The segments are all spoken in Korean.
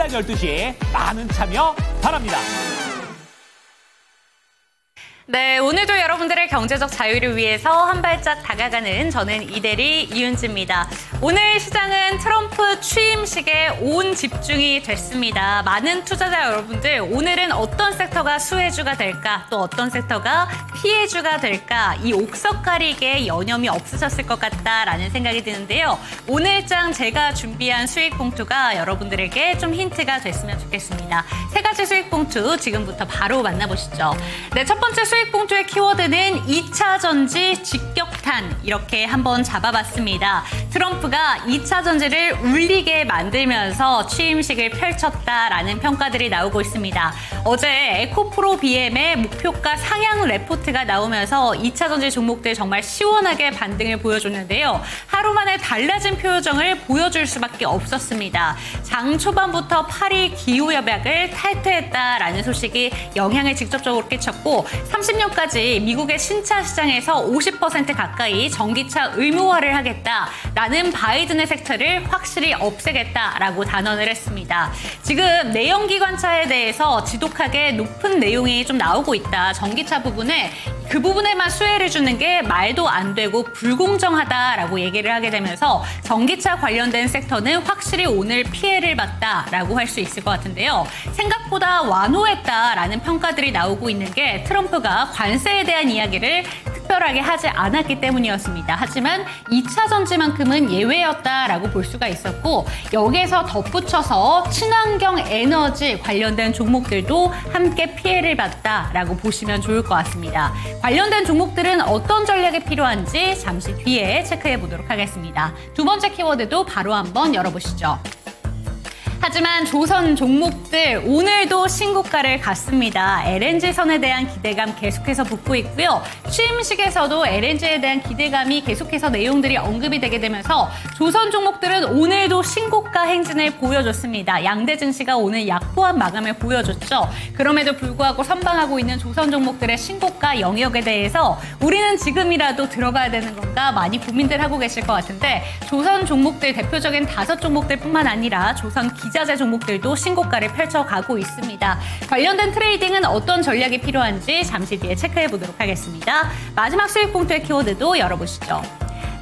오전 12시 많은 참여 바랍니다. 네, 오늘도 여러분들의 경제적 자유를 위해서 한 발짝 다가가는 저는 이대리 이윤지입니다. 오늘 시장은 트럼프 취임식에 온 집중이 됐습니다. 많은 투자자 여러분들, 오늘은 어떤 섹터가 수혜주가 될까, 또 어떤 섹터가 피해주가 될까, 이 옥석 가리기에 여념이 없으셨을 것 같다라는 생각이 드는데요. 오늘장 제가 준비한 수익 봉투가 여러분들에게 좀 힌트가 됐으면 좋겠습니다. 세 가지 수익 봉투 지금부터 바로 만나보시죠. 네, 첫 번째 수익 봉투의 키워드는 2차 전지 직격탄, 이렇게 한번 잡아봤습니다. 트럼프가 2차 전지를 울리게 만들면서 취임식을 펼쳤다라는 평가들이 나오고 있습니다. 어제 에코프로 BM의 목표가 상향 레포트가 나오면서 2차 전지 종목들 정말 시원하게 반등을 보여줬는데요. 하루 만에 달라진 표정을 보여줄 수밖에 없었습니다. 장 초반부터 파리 기후협약을 탈퇴했다라는 소식이 영향을 직접적으로 끼쳤고 30년까지 미국의 신차 시장에서 50% 가까이 전기차 의무화를 하겠다라는 바이든의 섹터를 확실히 없애겠다라고 단언을 했습니다. 지금 내연기관차에 대해서 지독하게 높은 내용이 좀 나오고 있다. 전기차 부분에 그 부분에만 수혜를 주는 게 말도 안 되고 불공정하다라고 얘기를 하게 되면서 전기차 관련된 섹터는 확실히 오늘 피해를 봤다라고 할 수 있을 것 같은데요. 생각보다 완호했다라는 평가들이 나오고 있는 게 트럼프가 관세에 대한 이야기를 특별하게 하지 않았기 때문이었습니다. 하지만 2차 전지만큼은 예외였다라고 볼 수가 있었고 여기에서 덧붙여서 친환경 에너지 관련된 종목들도 함께 피해를 봤다라고 보시면 좋을 것 같습니다. 관련된 종목들은 어떤 전략이 필요한지 잠시 뒤에 체크해 보도록 하겠습니다. 두 번째 키워드도 바로 한번 열어보시죠. 하지만 조선 종목들 오늘도 신고가를 갔습니다. LNG선에 대한 기대감 계속해서 붙고 있고요. 취임식에서도 LNG에 대한 기대감이 계속해서 내용들이 언급이 되게 되면서 조선 종목들은 오늘도 신고가 행진을 보여줬습니다. 양대 증시가 오늘 약보한 마감을 보여줬죠. 그럼에도 불구하고 선방하고 있는 조선 종목들의 신고가 영역에 대해서 우리는 지금이라도 들어가야 되는 건가 많이 고민들 하고 계실 것 같은데 조선 종목들 대표적인 5종목들 뿐만 아니라 조선 기자재 종목들도 신고가를 펼쳐가고 있습니다. 관련된 트레이딩은 어떤 전략이 필요한지 잠시 뒤에 체크해 보도록 하겠습니다. 마지막 수익 봉투의 키워드도 열어보시죠.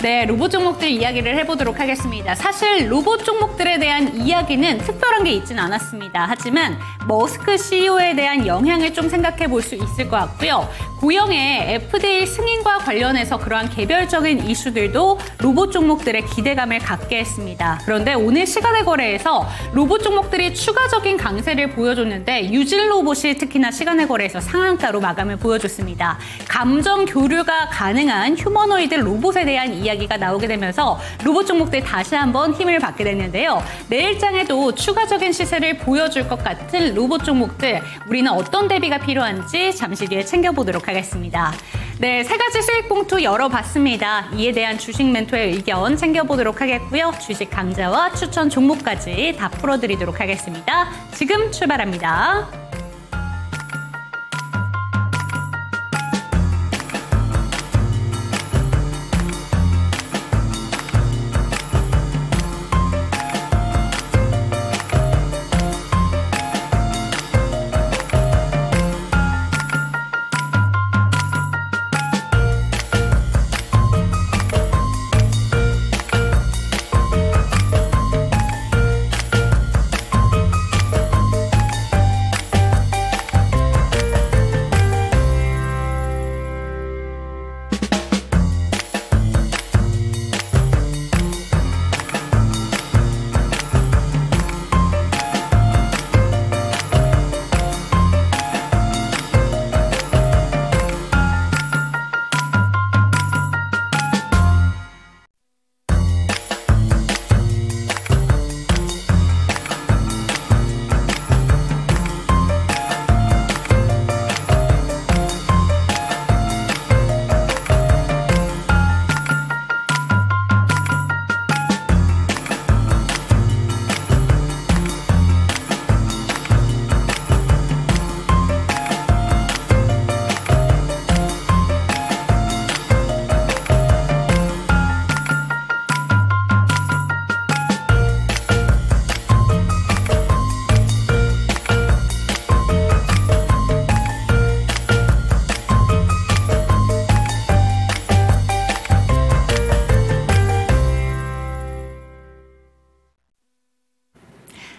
네, 로봇 종목들 이야기를 해보도록 하겠습니다. 사실 로봇 종목들에 대한 이야기는 특별한 게 있진 않았습니다. 하지만 머스크 CEO에 대한 영향을 좀 생각해 볼 수 있을 것 같고요. 고영의 FDA 승인과 관련해서 그러한 개별적인 이슈들도 로봇 종목들의 기대감을 갖게 했습니다. 그런데 오늘 시간의 거래에서 로봇 종목들이 추가적인 강세를 보여줬는데 유진 로봇이 특히나 시간의 거래에서 상한가로 마감을 보여줬습니다. 감정 교류가 가능한 휴머노이드 로봇에 대한 이야기가 나오게 되면서 로봇 종목들 다시 한번 힘을 받게 됐는데요. 내일장에도 추가적인 시세를 보여줄 것 같은 로봇 종목들 우리는 어떤 대비가 필요한지 잠시 뒤에 챙겨보도록 하겠습니다. 네, 세 가지 수익 봉투 열어봤습니다. 이에 대한 주식 멘토의 의견 챙겨보도록 하겠고요. 주식 강좌와 추천 종목까지 다 풀어드리도록 하겠습니다. 지금 출발합니다.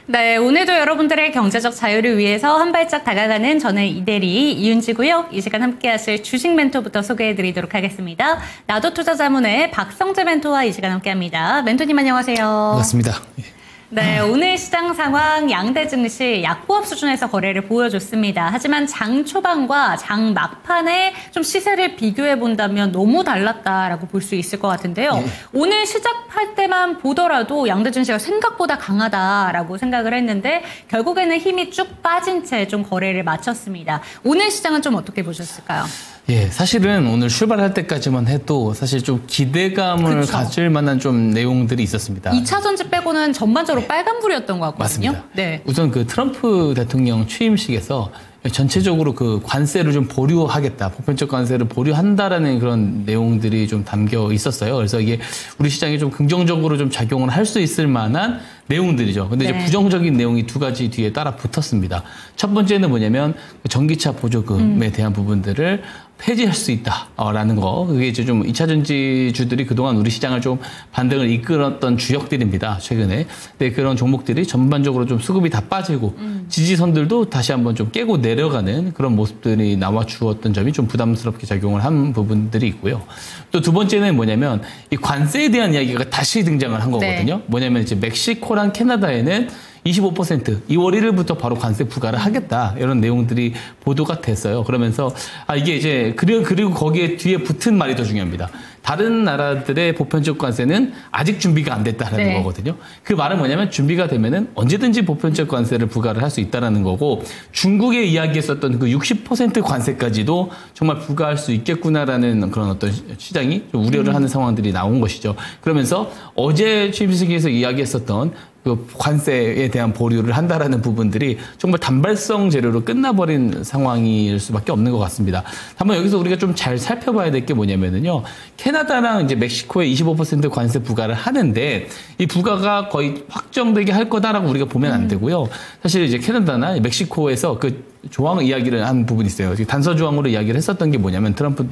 네, 오늘도 여러분들의 경제적 자유를 위해서 한 발짝 다가가는 저는 이대리 이윤지고요. 이 시간 함께 하실 주식 멘토부터 소개해드리도록 하겠습니다. 나도 투자자문의 박성재 멘토와 이 시간 함께합니다. 멘토님 안녕하세요. 반갑습니다. 네, 오늘 시장 상황 양대 증시 약보합 수준에서 거래를 보여줬습니다. 하지만 장 초반과 장 막판에 좀 시세를 비교해 본다면 너무 달랐다라고 볼 수 있을 것 같은데요. 네. 오늘 시작할 때만 보더라도 양대 증시가 생각보다 강하다라고 생각을 했는데 결국에는 힘이 쭉 빠진 채 좀 거래를 마쳤습니다. 오늘 시장은 좀 어떻게 보셨을까요? 예, 사실은 오늘 출발할 때까지만 해도 사실 좀 기대감을 그쵸. 가질 만한 좀 내용들이 있었습니다. 2차 전지 빼고는 전반적으로 빨간불이었던 것 같거든요. 맞습니다. 네. 우선 그 트럼프 대통령 취임식에서 전체적으로 그 관세를 좀 보류하겠다, 보편적 관세를 보류한다라는 그런 내용들이 좀 담겨 있었어요. 그래서 이게 우리 시장에 좀 긍정적으로 좀 작용을 할 수 있을 만한 내용들이죠. 근데 네. 이제 부정적인 내용이 두 가지 뒤에 따라 붙었습니다. 첫 번째는 뭐냐면 전기차 보조금에 대한 부분들을 폐지할 수 있다라는 거. 그게 이제 좀 2차 전지주들이 그동안 우리 시장을 좀 반등을 이끌었던 주역들입니다. 최근에. 근데 그런 종목들이 전반적으로 좀 수급이 다 빠지고 지지선들도 다시 한번 좀 깨고 내려가는 그런 모습들이 나와 주었던 점이 좀 부담스럽게 작용을 한 부분들이 있고요. 또 두 번째는 뭐냐면 이 관세에 대한 이야기가 다시 등장을 한 거거든요. 네. 뭐냐면 이제 멕시코랑 캐나다에는 25% 2월 1일부터 바로 관세 부과를 하겠다 이런 내용들이 보도가 됐어요. 그러면서 이게 이제 그리고 거기에 뒤에 붙은 말이 더 중요합니다. 다른 나라들의 보편적 관세는 아직 준비가 안 됐다라는 네. 거거든요. 그 말은 뭐냐면 준비가 되면은 언제든지 보편적 관세를 부과를 할 수 있다라는 거고 중국에 이야기했었던 그 60% 관세까지도 정말 부과할 수 있겠구나라는 그런 어떤 시장이 좀 우려를 하는 상황들이 나온 것이죠. 그러면서 어제 취임식에서 이야기했었던 그 관세에 대한 보류를 한다라는 부분들이 정말 단발성 재료로 끝나버린 상황일 수밖에 없는 것 같습니다. 다만 여기서 우리가 좀 잘 살펴봐야 될 게 뭐냐면은요. 캐나다랑 이제 멕시코에 25% 관세 부과를 하는데 이 부과가 거의 확정되게 할 거다라고 우리가 보면 안 되고요. 사실 이제 캐나다나 멕시코에서 그 조항 이야기를 한 부분이 있어요. 단서 조항으로 이야기를 했었던 게 뭐냐면 트럼프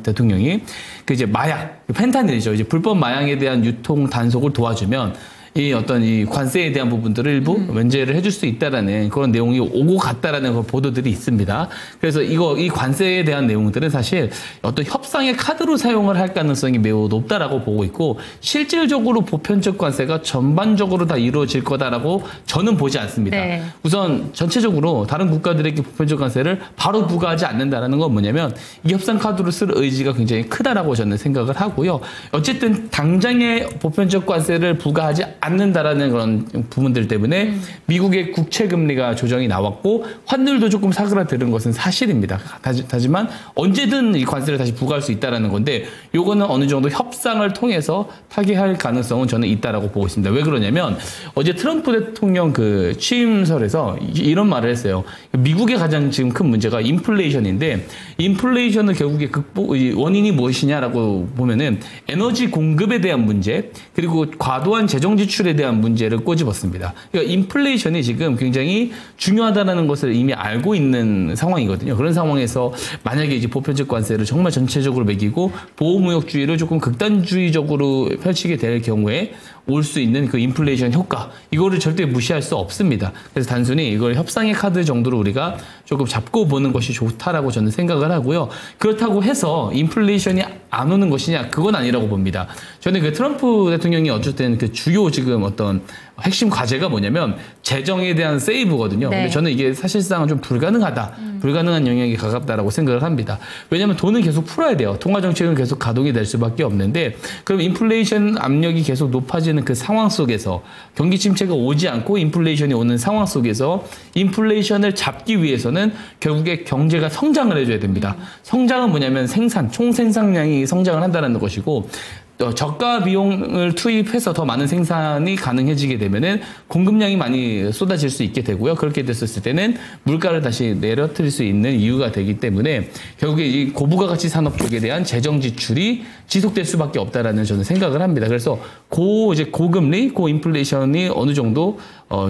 대통령이 그 이제 마약, 펜타닐이죠. 이제 불법 마약에 대한 유통 단속을 도와주면 이 어떤 이 관세에 대한 부분들을 일부 면제를 해줄 수 있다라는 그런 내용이 오고 갔다라는 그런 보도들이 있습니다. 그래서 이 관세에 대한 내용들은 사실 어떤 협상의 카드로 사용을 할 가능성이 매우 높다라고 보고 있고 실질적으로 보편적 관세가 전반적으로 다 이루어질 거다라고 저는 보지 않습니다. 네. 우선 전체적으로 다른 국가들에게 보편적 관세를 바로 부과하지 않는다라는 건 뭐냐면 이 협상 카드로 쓸 의지가 굉장히 크다라고 저는 생각을 하고요. 어쨌든 당장의 보편적 관세를 부과하지 않는다라는 그런 부분들 때문에 미국의 국채 금리가 조정이 나왔고 환율도 조금 사그라드는 것은 사실입니다. 하지만 언제든 이 관세를 다시 부과할 수 있다라는 건데 요거는 어느 정도 협상을 통해서 타개할 가능성은 저는 있다라고 보고 있습니다. 왜 그러냐면 어제 트럼프 대통령 그 취임설에서 이런 말을 했어요. 미국의 가장 지금 큰 문제가 인플레이션인데 인플레이션을 결국에 원인이 무엇이냐라고 보면은 에너지 공급에 대한 문제 그리고 과도한 재정 지출에 대한 문제를 꼬집었습니다. 그러니까 인플레이션이 지금 굉장히 중요하다는 것을 이미 알고 있는 상황이거든요. 그런 상황에서 만약에 이제 보편적 관세를 정말 전체적으로 매기고 보호무역주의를 조금 극단주의적으로 펼치게 될 경우에 올 수 있는 그 인플레이션 효과 이거를 절대 무시할 수 없습니다. 그래서 단순히 이걸 협상의 카드 정도로 우리가 조금 잡고 보는 것이 좋다라고 저는 생각을 하고요. 그렇다고 해서 인플레이션이 안 오는 것이냐 그건 아니라고 봅니다. 저는 그 트럼프 대통령이 어쨌든 그 주요 지금 어떤 핵심 과제가 뭐냐면 재정에 대한 세이브거든요. 네. 근데 저는 이게 사실상은 좀 불가능한 영역에 가깝다라고 생각을 합니다. 왜냐하면 돈은 계속 풀어야 돼요. 통화 정책은 계속 가동이 될 수밖에 없는데 그럼 인플레이션 압력이 계속 높아지는 그 상황 속에서 경기 침체가 오지 않고 인플레이션이 오는 상황 속에서 인플레이션을 잡기 위해서는 결국에 경제가 성장을 해줘야 됩니다. 성장은 뭐냐면 총 생산량이 성장을 한다는 것이고 저가 비용을 투입해서 더 많은 생산이 가능해지게 되면은 공급량이 많이 쏟아질 수 있게 되고요. 그렇게 됐었을 때는 물가를 다시 내려뜨릴 수 있는 이유가 되기 때문에 결국에 이 고부가가치 산업 쪽에 대한 재정 지출이 지속될 수밖에 없다라는 저는 생각을 합니다. 그래서 고금리, 고인플레이션이 어느 정도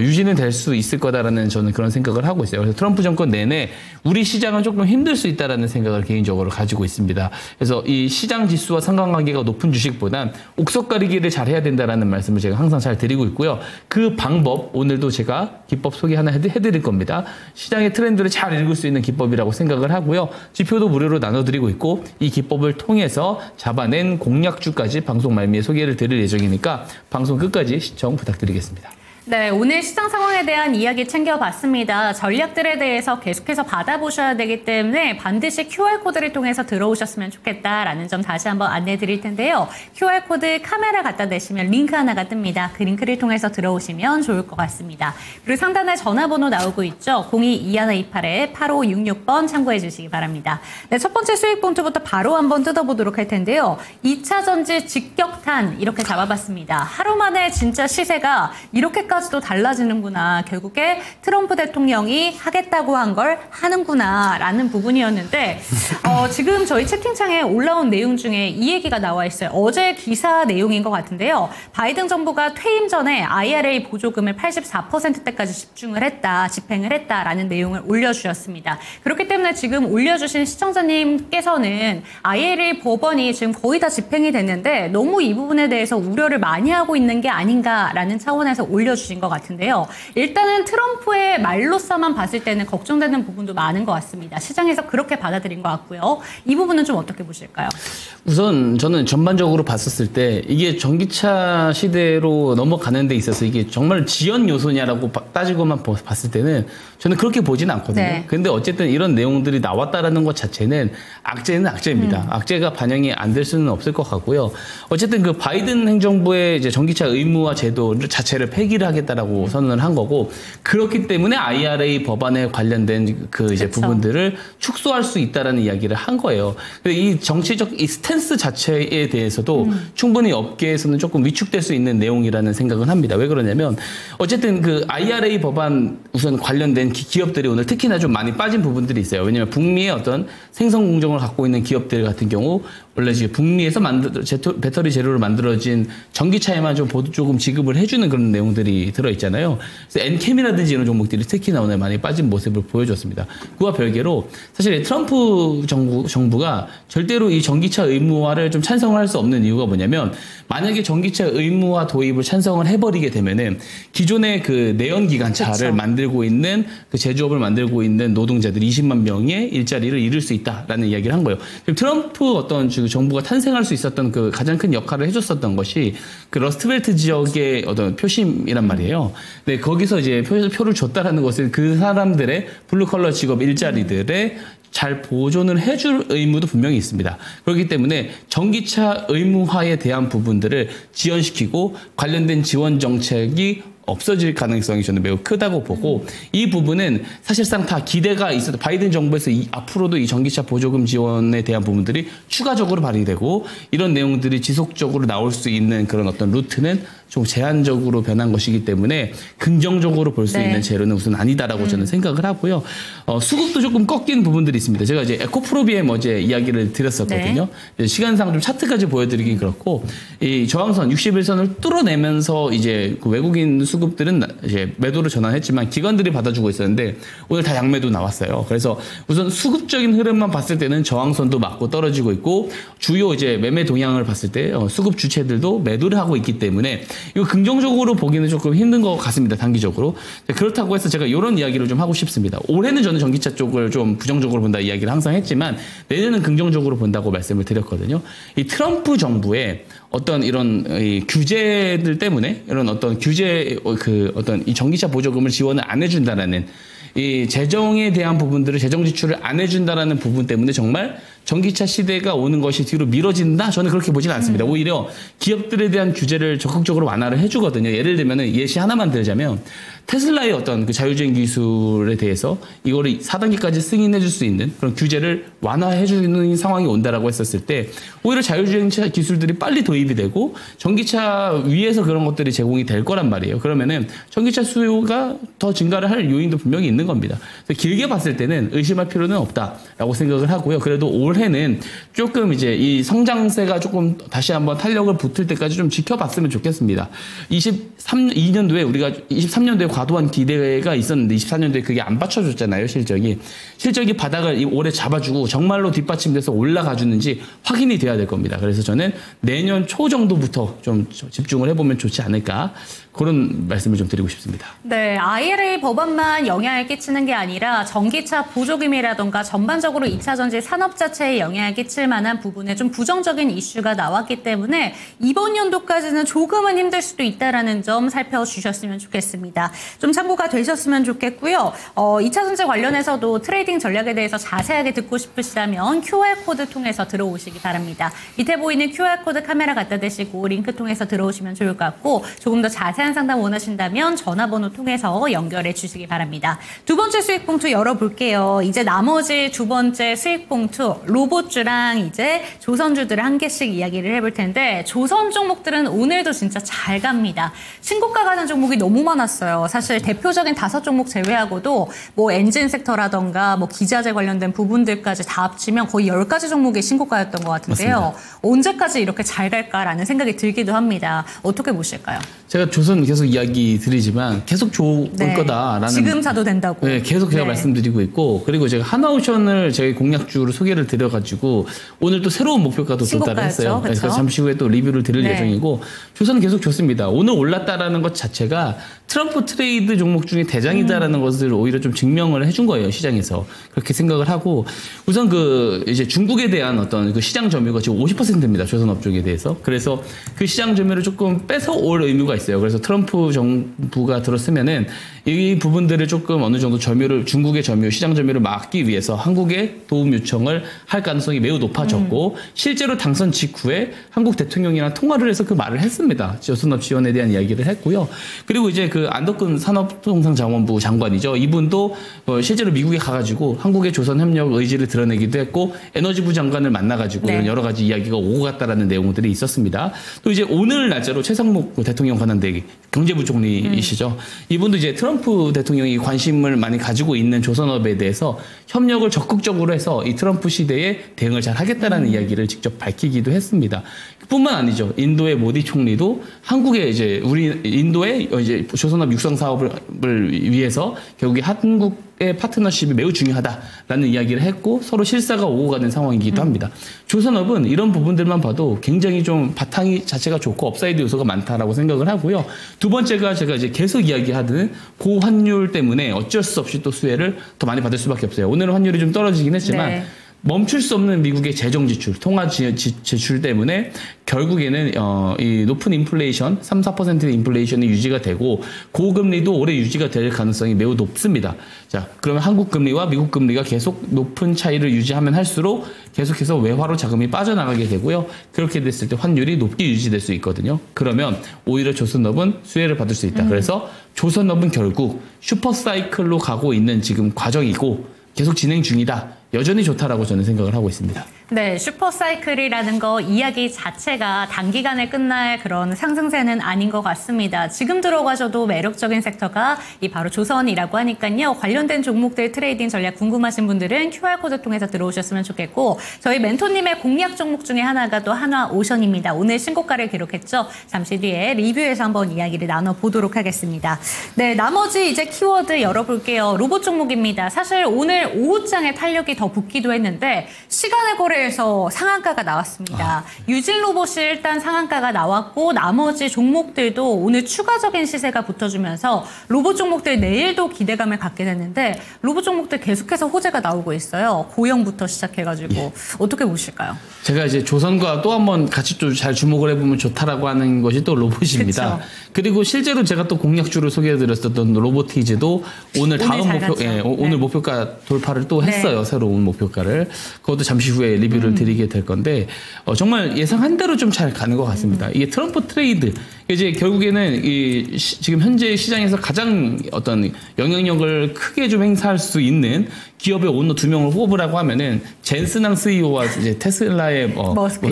유지는 될 수 있을 거다라는 저는 그런 생각을 하고 있어요. 그래서 트럼프 정권 내내 우리 시장은 조금 힘들 수 있다라는 생각을 개인적으로 가지고 있습니다. 그래서 이 시장 지수와 상관관계가 높은 주식보단 옥석 가리기를 잘 해야 된다라는 말씀을 제가 항상 잘 드리고 있고요. 그 방법 오늘도 제가 기법 소개 하나 해드릴 겁니다. 시장의 트렌드를 잘 읽을 수 있는 기법이라고 생각을 하고요. 지표도 무료로 나눠드리고 있고 이 기법을 통해서 잡아낸 공략주까지 방송 말미에 소개를 드릴 예정이니까 방송 끝까지 시청 부탁드리겠습니다. 네, 오늘 시장 상황에 대한 이야기 챙겨봤습니다. 전략들에 대해서 계속해서 받아보셔야 되기 때문에 반드시 QR코드를 통해서 들어오셨으면 좋겠다라는 점 다시 한번 안내 드릴 텐데요. QR코드 카메라 갖다 대시면 링크 하나가 뜹니다. 그 링크를 통해서 들어오시면 좋을 것 같습니다. 그리고 상단에 전화번호 나오고 있죠. 02-2128-8566번 참고해 주시기 바랍니다. 네, 첫 번째 수익 봉투부터 바로 한번 뜯어보도록 할 텐데요. 2차 전지 직격탄 이렇게 잡아봤습니다. 하루 만에 진짜 시세가 이렇게까지도 달라지는구나. 결국에 트럼프 대통령이 하겠다고 한 걸 하는구나 라는 부분이었는데 지금 저희 채팅창에 올라온 내용 중에 이 얘기가 나와 있어요. 어제 기사 내용인 것 같은데요. 바이든 정부가 퇴임 전에 IRA 보조금을 84%대까지 집행을 했다라는 내용을 올려주셨습니다. 그렇기 때문에 지금 올려주신 시청자님께서는 IRA 법원이 지금 거의 다 집행이 됐는데 너무 이 부분에 대해서 우려를 많이 하고 있는 게 아닌가라는 차원에서 올려주신 것 같은데요. 일단은 트럼프의 말로서만 봤을 때는 걱정되는 부분도 많은 것 같습니다. 시장에서 그렇게 받아들인 것 같고요. 이 부분은 좀 어떻게 보실까요? 우선 저는 전반적으로 봤었을 때 이게 전기차 시대로 넘어가는 데 있어서 이게 정말 지연 요소냐라고 따지고만 봤을 때는 저는 그렇게 보지는 않거든요. 네. 근데 어쨌든 이런 내용들이 나왔다라는 것 자체는 악재는 악재입니다. 악재가 반영이 안 될 수는 없을 것 같고요. 어쨌든 그 바이든 행정부의 이제 전기차 의무화 제도 자체를 폐기를 하겠다라고 선언을 한 거고 그렇기 때문에 IRA 법안에 관련된 그 이제 그쵸. 부분들을 축소할 수 있다라는 이야기를 한 거예요. 이 정치적 이 스탠스 자체에 대해서도 충분히 업계에서는 조금 위축될 수 있는 내용이라는 생각을 합니다. 왜 그러냐면 어쨌든 그 IRA 법안 우선 관련된 기업들이 오늘 특히나 좀 많이 빠진 부분들이 있어요. 왜냐하면 북미의 어떤 생성 공정을 갖고 있는 기업들 같은 경우 원래 지금 북미에서 배터리 재료로 만들어진 전기차에만 좀 보도 조금 지급을 해주는 그런 내용들이 들어있잖아요. 그래서 엔캠이라든지 이런 종목들이 특히나 오늘 많이 빠진 모습을 보여줬습니다. 그와 별개로 사실 트럼프 정부가 절대로 이 전기차 의무화를 좀 찬성을 할 수 없는 이유가 뭐냐면 만약에 전기차 의무화 도입을 찬성을 해버리게 되면은 기존의 그 내연기관차를 그렇죠. 만들고 있는 그 제조업을 만들고 있는 노동자들 20만 명의 일자리를 잃을 수 있다라는 이야기를 한 거예요. 트럼프 어떤 정부가 탄생할 수 있었던 그 가장 큰 역할을 해줬었던 것이 그 러스트벨트 지역의 어떤 표심이란 말이에요. 네, 거기서 이제 표를 줬다라는 것은 그 사람들의 블루컬러 직업 일자리들의 잘 보존을 해줄 의무도 분명히 있습니다. 그렇기 때문에 전기차 의무화에 대한 부분들을 지연시키고 관련된 지원 정책이 없어질 가능성이 저는 매우 크다고 보고 이 부분은 사실상 다 기대가 있어도 바이든 정부에서 앞으로도 이 전기차 보조금 지원에 대한 부분들이 추가적으로 발휘되고 이런 내용들이 지속적으로 나올 수 있는 그런 어떤 루트는 좀 제한적으로 변한 것이기 때문에 긍정적으로 볼 수 네. 있는 재료는 우선 아니다라고 저는 생각을 하고요. 수급도 조금 꺾인 부분들이 있습니다. 제가 이제 에코프로비엠 어제 이야기를 드렸었거든요. 네. 시간상 좀 차트까지 보여드리긴 그렇고 이 저항선 61선을 뚫어내면서 이제 그 외국인 수급들은 이제 매도를 전환했지만 기관들이 받아주고 있었는데 오늘 다 양매도 나왔어요. 그래서 우선 수급적인 흐름만 봤을 때는 저항선도 맞고 떨어지고 있고 주요 이제 매매 동향을 봤을 때 수급 주체들도 매도를 하고 있기 때문에 이거 긍정적으로 보기는 조금 힘든 것 같습니다. 단기적으로. 그렇다고 해서 제가 이런 이야기를 좀 하고 싶습니다. 올해는 저는 전기차 쪽을 좀 부정적으로 본다 이야기를 항상 했지만 내년은 긍정적으로 본다고 말씀을 드렸거든요. 이 트럼프 정부의 어떤 이런 이 규제들 때문에 이런 어떤 규제 어떤 이 전기차 보조금을 지원을 안 해준다라는 이 재정에 대한 부분들을 재정 지출을 안 해준다라는 부분 때문에 정말 전기차 시대가 오는 것이 뒤로 미뤄진다? 저는 그렇게 보지는 않습니다. 오히려 기업들에 대한 규제를 적극적으로 완화를 해주거든요. 예를 들면 예시 하나만 들자면 테슬라의 어떤 그 자율주행 기술에 대해서 이거를 4단계까지 승인해 줄 수 있는 그런 규제를 완화해 주는 상황이 온다라고 했었을 때 오히려 자율주행차 기술들이 빨리 도입이 되고 전기차 위에서 그런 것들이 제공이 될 거란 말이에요. 그러면은 전기차 수요가 더 증가를 할 요인도 분명히 있는 겁니다. 그래서 길게 봤을 때는 의심할 필요는 없다라고 생각을 하고요. 그래도 올해는 조금 이제 이 성장세가 조금 다시 한번 탄력을 붙을 때까지 좀 지켜봤으면 좋겠습니다. 2년도에 우리가 23년도에 과도한 기대가 있었는데 24년도에 그게 안 받쳐줬잖아요, 실적이. 실적이 바닥을 올해 잡아주고 정말로 뒷받침돼서 올라가 주는지 확인이 돼야 될 겁니다. 그래서 저는 내년 초 정도부터 좀 집중을 해보면 좋지 않을까. 그런 말씀을 좀 드리고 싶습니다. 네, IRA 법안만 영향을 끼치는 게 아니라 전기차 보조금이라던가 전반적으로 2차 전지 산업 자체에 영향을 끼칠 만한 부분에 좀 부정적인 이슈가 나왔기 때문에 이번 연도까지는 조금은 힘들 수도 있다라는 점 살펴주셨으면 좋겠습니다. 좀 참고가 되셨으면 좋겠고요. 2차 전지 관련해서도 트레이딩 전략에 대해서 자세하게 듣고 싶으시다면 QR코드 통해서 들어오시기 바랍니다. 밑에 보이는 QR코드 카메라 갖다 대시고 링크 통해서 들어오시면 좋을 것 같고 조금 더 자세한 상담 원하신다면 전화번호 통해서 연결해 주시기 바랍니다. 두 번째 수익 봉투 열어볼게요. 이제 나머지 두 번째 수익 봉투 로봇주랑 이제 조선주들을 한 개씩 이야기를 해볼 텐데 조선 종목들은 오늘도 진짜 잘 갑니다. 신고가 가는 종목이 너무 많았어요. 사실 대표적인 5종목 제외하고도 뭐 엔진 섹터라던가 뭐 기자재 관련된 부분들까지 다 합치면 거의 10가지 종목이 신고가였던 것 같은데요. 맞습니다. 언제까지 이렇게 잘 갈까라는 생각이 들기도 합니다. 어떻게 보실까요? 제가 조선 계속 이야기 드리지만 계속 좋을 거다라는. 지금 사도 된다고. 네, 계속 제가 말씀드리고 있고 그리고 제가 하나오션을 저희 공략주로 소개를 드려가지고 오늘 또 새로운 목표가도 도달을 했어요. 그래서 잠시 후에 또 리뷰를 드릴 예정이고 조선은 계속 좋습니다. 오늘 올랐다라는 것 자체가 트럼프 트레이드 종목 중에 대장이다라는 것을 오히려 좀 증명을 해준 거예요, 시장에서. 그렇게 생각을 하고 우선 이제 중국에 대한 어떤 그 시장 점유가 지금 50%입니다. 조선 업종에 대해서. 그래서 그 시장 점유를 조금 뺏어올 의무가 있어요. 그래서 트럼프 정부가 들었으면은 이 부분들을 조금 어느 정도 중국의 점유, 시장 점유를 막기 위해서 한국에 도움 요청을 할 가능성이 매우 높아졌고 실제로 당선 직후에 한국 대통령이랑 통화를 해서 그 말을 했습니다. 조선업 지원에 대한 이야기를 했고요. 그리고 이제 그 안덕근 산업통상자원부 장관이죠. 이분도 실제로 미국에 가가지고 한국의 조선 협력 의지를 드러내기도 했고 에너지부 장관을 만나가지고 이런 여러 가지 이야기가 오고 갔다라는 내용들이 있었습니다. 또 이제 오늘 날짜로 최상목 대통령 관한대 경제부총리이시죠. 이분도 이제 트럼프 대통령이 관심을 많이 가지고 있는 조선업에 대해서 협력을 적극적으로 해서 이 트럼프 시대에 대응을 잘 하겠다라는 이야기를 직접 밝히기도 했습니다. 뿐만 아니죠. 인도의 모디 총리도 한국에 이제 우리 인도의 이제 조선업 육성 사업을 위해서 결국에 한국의 파트너십이 매우 중요하다라는 이야기를 했고 서로 실사가 오고 가는 상황이기도 합니다. 조선업은 이런 부분들만 봐도 굉장히 좀 바탕이 자체가 좋고 업사이드 요소가 많다라고 생각을 하고요. 두 번째가 제가 이제 계속 이야기하는 고환율 때문에 어쩔 수 없이 또 수혜를 더 많이 받을 수밖에 없어요. 오늘은 환율이 좀 떨어지긴 했지만 멈출 수 없는 미국의 재정 지출, 통화 지출 때문에 결국에는 이 높은 인플레이션, 3, 4%의 인플레이션이 유지가 되고 고금리도 올해 유지가 될 가능성이 매우 높습니다. 자, 그러면 한국 금리와 미국 금리가 계속 높은 차이를 유지하면 할수록 계속해서 외화로 자금이 빠져나가게 되고요. 그렇게 됐을 때 환율이 높게 유지될 수 있거든요. 그러면 오히려 조선업은 수혜를 받을 수 있다. 그래서 조선업은 결국 슈퍼사이클로 가고 있는 지금 과정이고 계속 진행 중이다. 여전히 좋다라고 저는 생각을 하고 있습니다. 네, 슈퍼사이클이라는 거 이야기 자체가 단기간에 끝날 그런 상승세는 아닌 것 같습니다. 지금 들어가셔도 매력적인 섹터가 이 바로 조선이라고 하니까요. 관련된 종목들 트레이딩 전략 궁금하신 분들은 QR코드 통해서 들어오셨으면 좋겠고 저희 멘토님의 공략 종목 중에 하나가 또 하나오션입니다. 오늘 신고가를 기록했죠. 잠시 뒤에 리뷰에서 한번 이야기를 나눠보도록 하겠습니다. 네, 나머지 이제 키워드 열어볼게요. 로봇 종목입니다. 사실 오늘 오후장에 탄력이 더 붙기도 했는데 시간의 거래에서 상한가가 나왔습니다. 유진 로봇이 일단 상한가가 나왔고 나머지 종목들도 오늘 추가적인 시세가 붙어주면서 로봇 종목들 내일도 기대감을 갖게 됐는데 로봇 종목들 계속해서 호재가 나오고 있어요. 고영부터 시작해가지고 어떻게 보실까요? 제가 이제 조선과 또 한번 같이 좀 잘 주목을 해보면 좋다라고 하는 것이 또 로봇입니다. 그쵸. 그리고 실제로 제가 또 공략주를 소개해드렸었던 로보티즈도 오늘 다음 목표, 오늘 목표가 돌파를 또 했어요. 새로운 목표가를. 그것도 잠시 후에 리뷰를 드리게 될 건데 정말 예상한 대로 좀 잘 가는 것 같습니다. 이게 트럼프 트레이드 이제 결국에는 지금 현재 시장에서 가장 어떤 영향력을 크게 좀 행사할 수 있는 기업의 오너 2명을 뽑으라고 하면은 젠슨항 CEO와 이제 테슬라의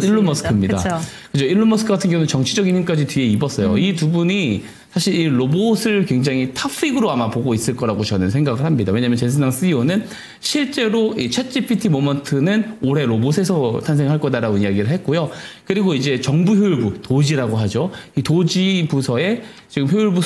일론 머스크입니다. 그죠? 일론 머스크 같은 경우는 정치적인 힘까지 뒤에 입었어요. 이 두 분이 사실 이 로봇을 굉장히 탑픽으로 아마 보고 있을 거라고 저는 생각을 합니다. 왜냐하면 젠슨항 CEO는 실제로 이 챗GPT 모먼트는 올해 로봇에서 탄생할 거다라고 이야기를 했고요. 그리고 이제 정부 효율부, 도지라고 하죠. 이 도지 부서에 지금 효율부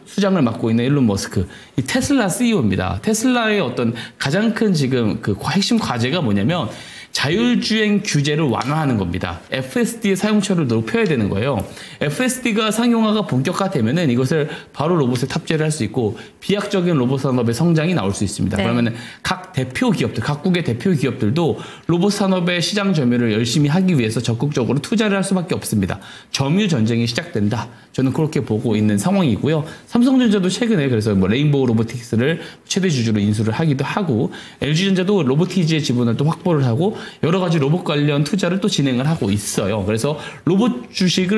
수장을 맡고 있는 일론 머스크, 이 테슬라 CEO입니다. 테슬라의 어떤 가장 큰 지금 그 핵심 과제가 뭐냐면 자율주행 규제를 완화하는 겁니다. FSD의 사용처를 높여야 되는 거예요. FSD가 상용화가 본격화되면은 이것을 바로 로봇에 탑재를 할 수 있고 비약적인 로봇 산업의 성장이 나올 수 있습니다. 네. 그러면은 각 대표 기업들, 각국의 대표 기업들도 로봇 산업의 시장 점유를 열심히 하기 위해서 적극적으로 투자를 할 수밖에 없습니다. 점유 전쟁이 시작된다. 저는 그렇게 보고 있는 상황이고요. 삼성전자도 최근에 그래서 뭐 레인보우 로보틱스를 최대 주주로 인수를 하기도 하고 LG전자도 로보티지의 지분을 또 확보를 하고 여러 가지 로봇 관련 투자를 또 진행을 하고 있어요. 그래서 로봇 주식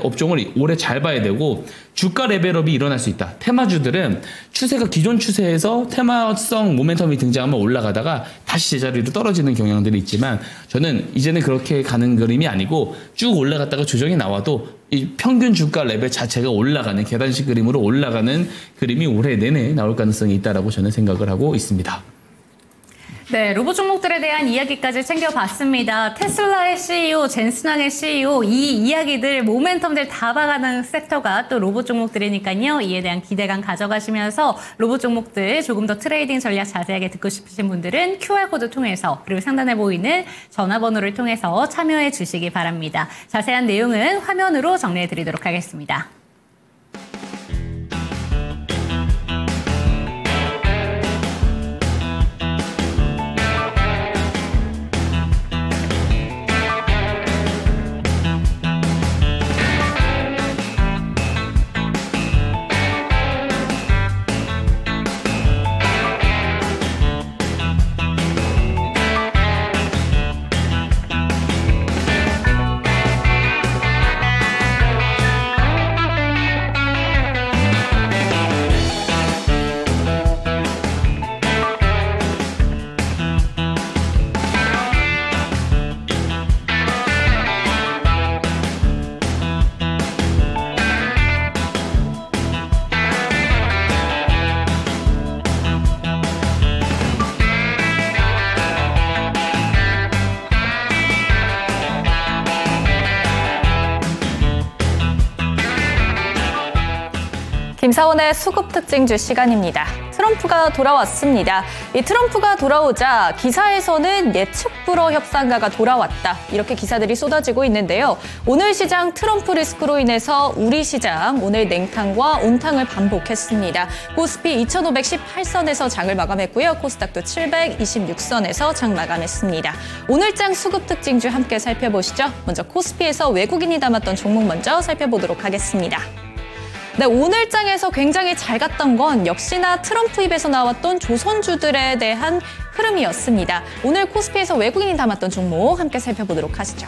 업종을 올해 잘 봐야 되고 주가 레벨업이 일어날 수 있다. 테마주들은 추세가 기존 추세에서 테마성 모멘텀이 등장하면 올라가다가 다시 제자리로 떨어지는 경향들이 있지만 저는 이제는 그렇게 가는 그림이 아니고 쭉 올라갔다가 조정이 나와도 이 평균 주가 레벨 자체가 올라가는 계단식 그림으로 올라가는 그림이 올해 내내 나올 가능성이 있다라고 저는 생각을 하고 있습니다. 네, 로봇 종목들에 대한 이야기까지 챙겨봤습니다. 테슬라의 CEO, 젠슨항의 CEO, 이 이야기들, 모멘텀들 다 봐가는 섹터가 또 로봇 종목들이니까요. 이에 대한 기대감 가져가시면서 로봇 종목들 조금 더 트레이딩 전략 자세하게 듣고 싶으신 분들은 QR코드 통해서 그리고 상단에 보이는 전화번호를 통해서 참여해 주시기 바랍니다. 자세한 내용은 화면으로 정리해 드리도록 하겠습니다. 김사원의 수급 특징주 시간입니다. 트럼프가 돌아왔습니다. 이 트럼프가 돌아오자 기사에서는 예측 불허 협상가가 돌아왔다. 이렇게 기사들이 쏟아지고 있는데요. 오늘 시장 트럼프 리스크로 인해서 우리 시장 오늘 냉탕과 온탕을 반복했습니다. 코스피 2518선에서 장을 마감했고요. 코스닥도 726선에서 장 마감했습니다. 오늘장 수급 특징주 함께 살펴보시죠. 먼저 코스피에서 외국인이 담았던 종목 먼저 살펴보도록 하겠습니다. 네, 오늘장에서 굉장히 잘 갔던 건 역시나 트럼프 입에서 나왔던 조선주들에 대한 흐름이었습니다. 오늘 코스피에서 외국인이 담았던 종목 함께 살펴보도록 하시죠.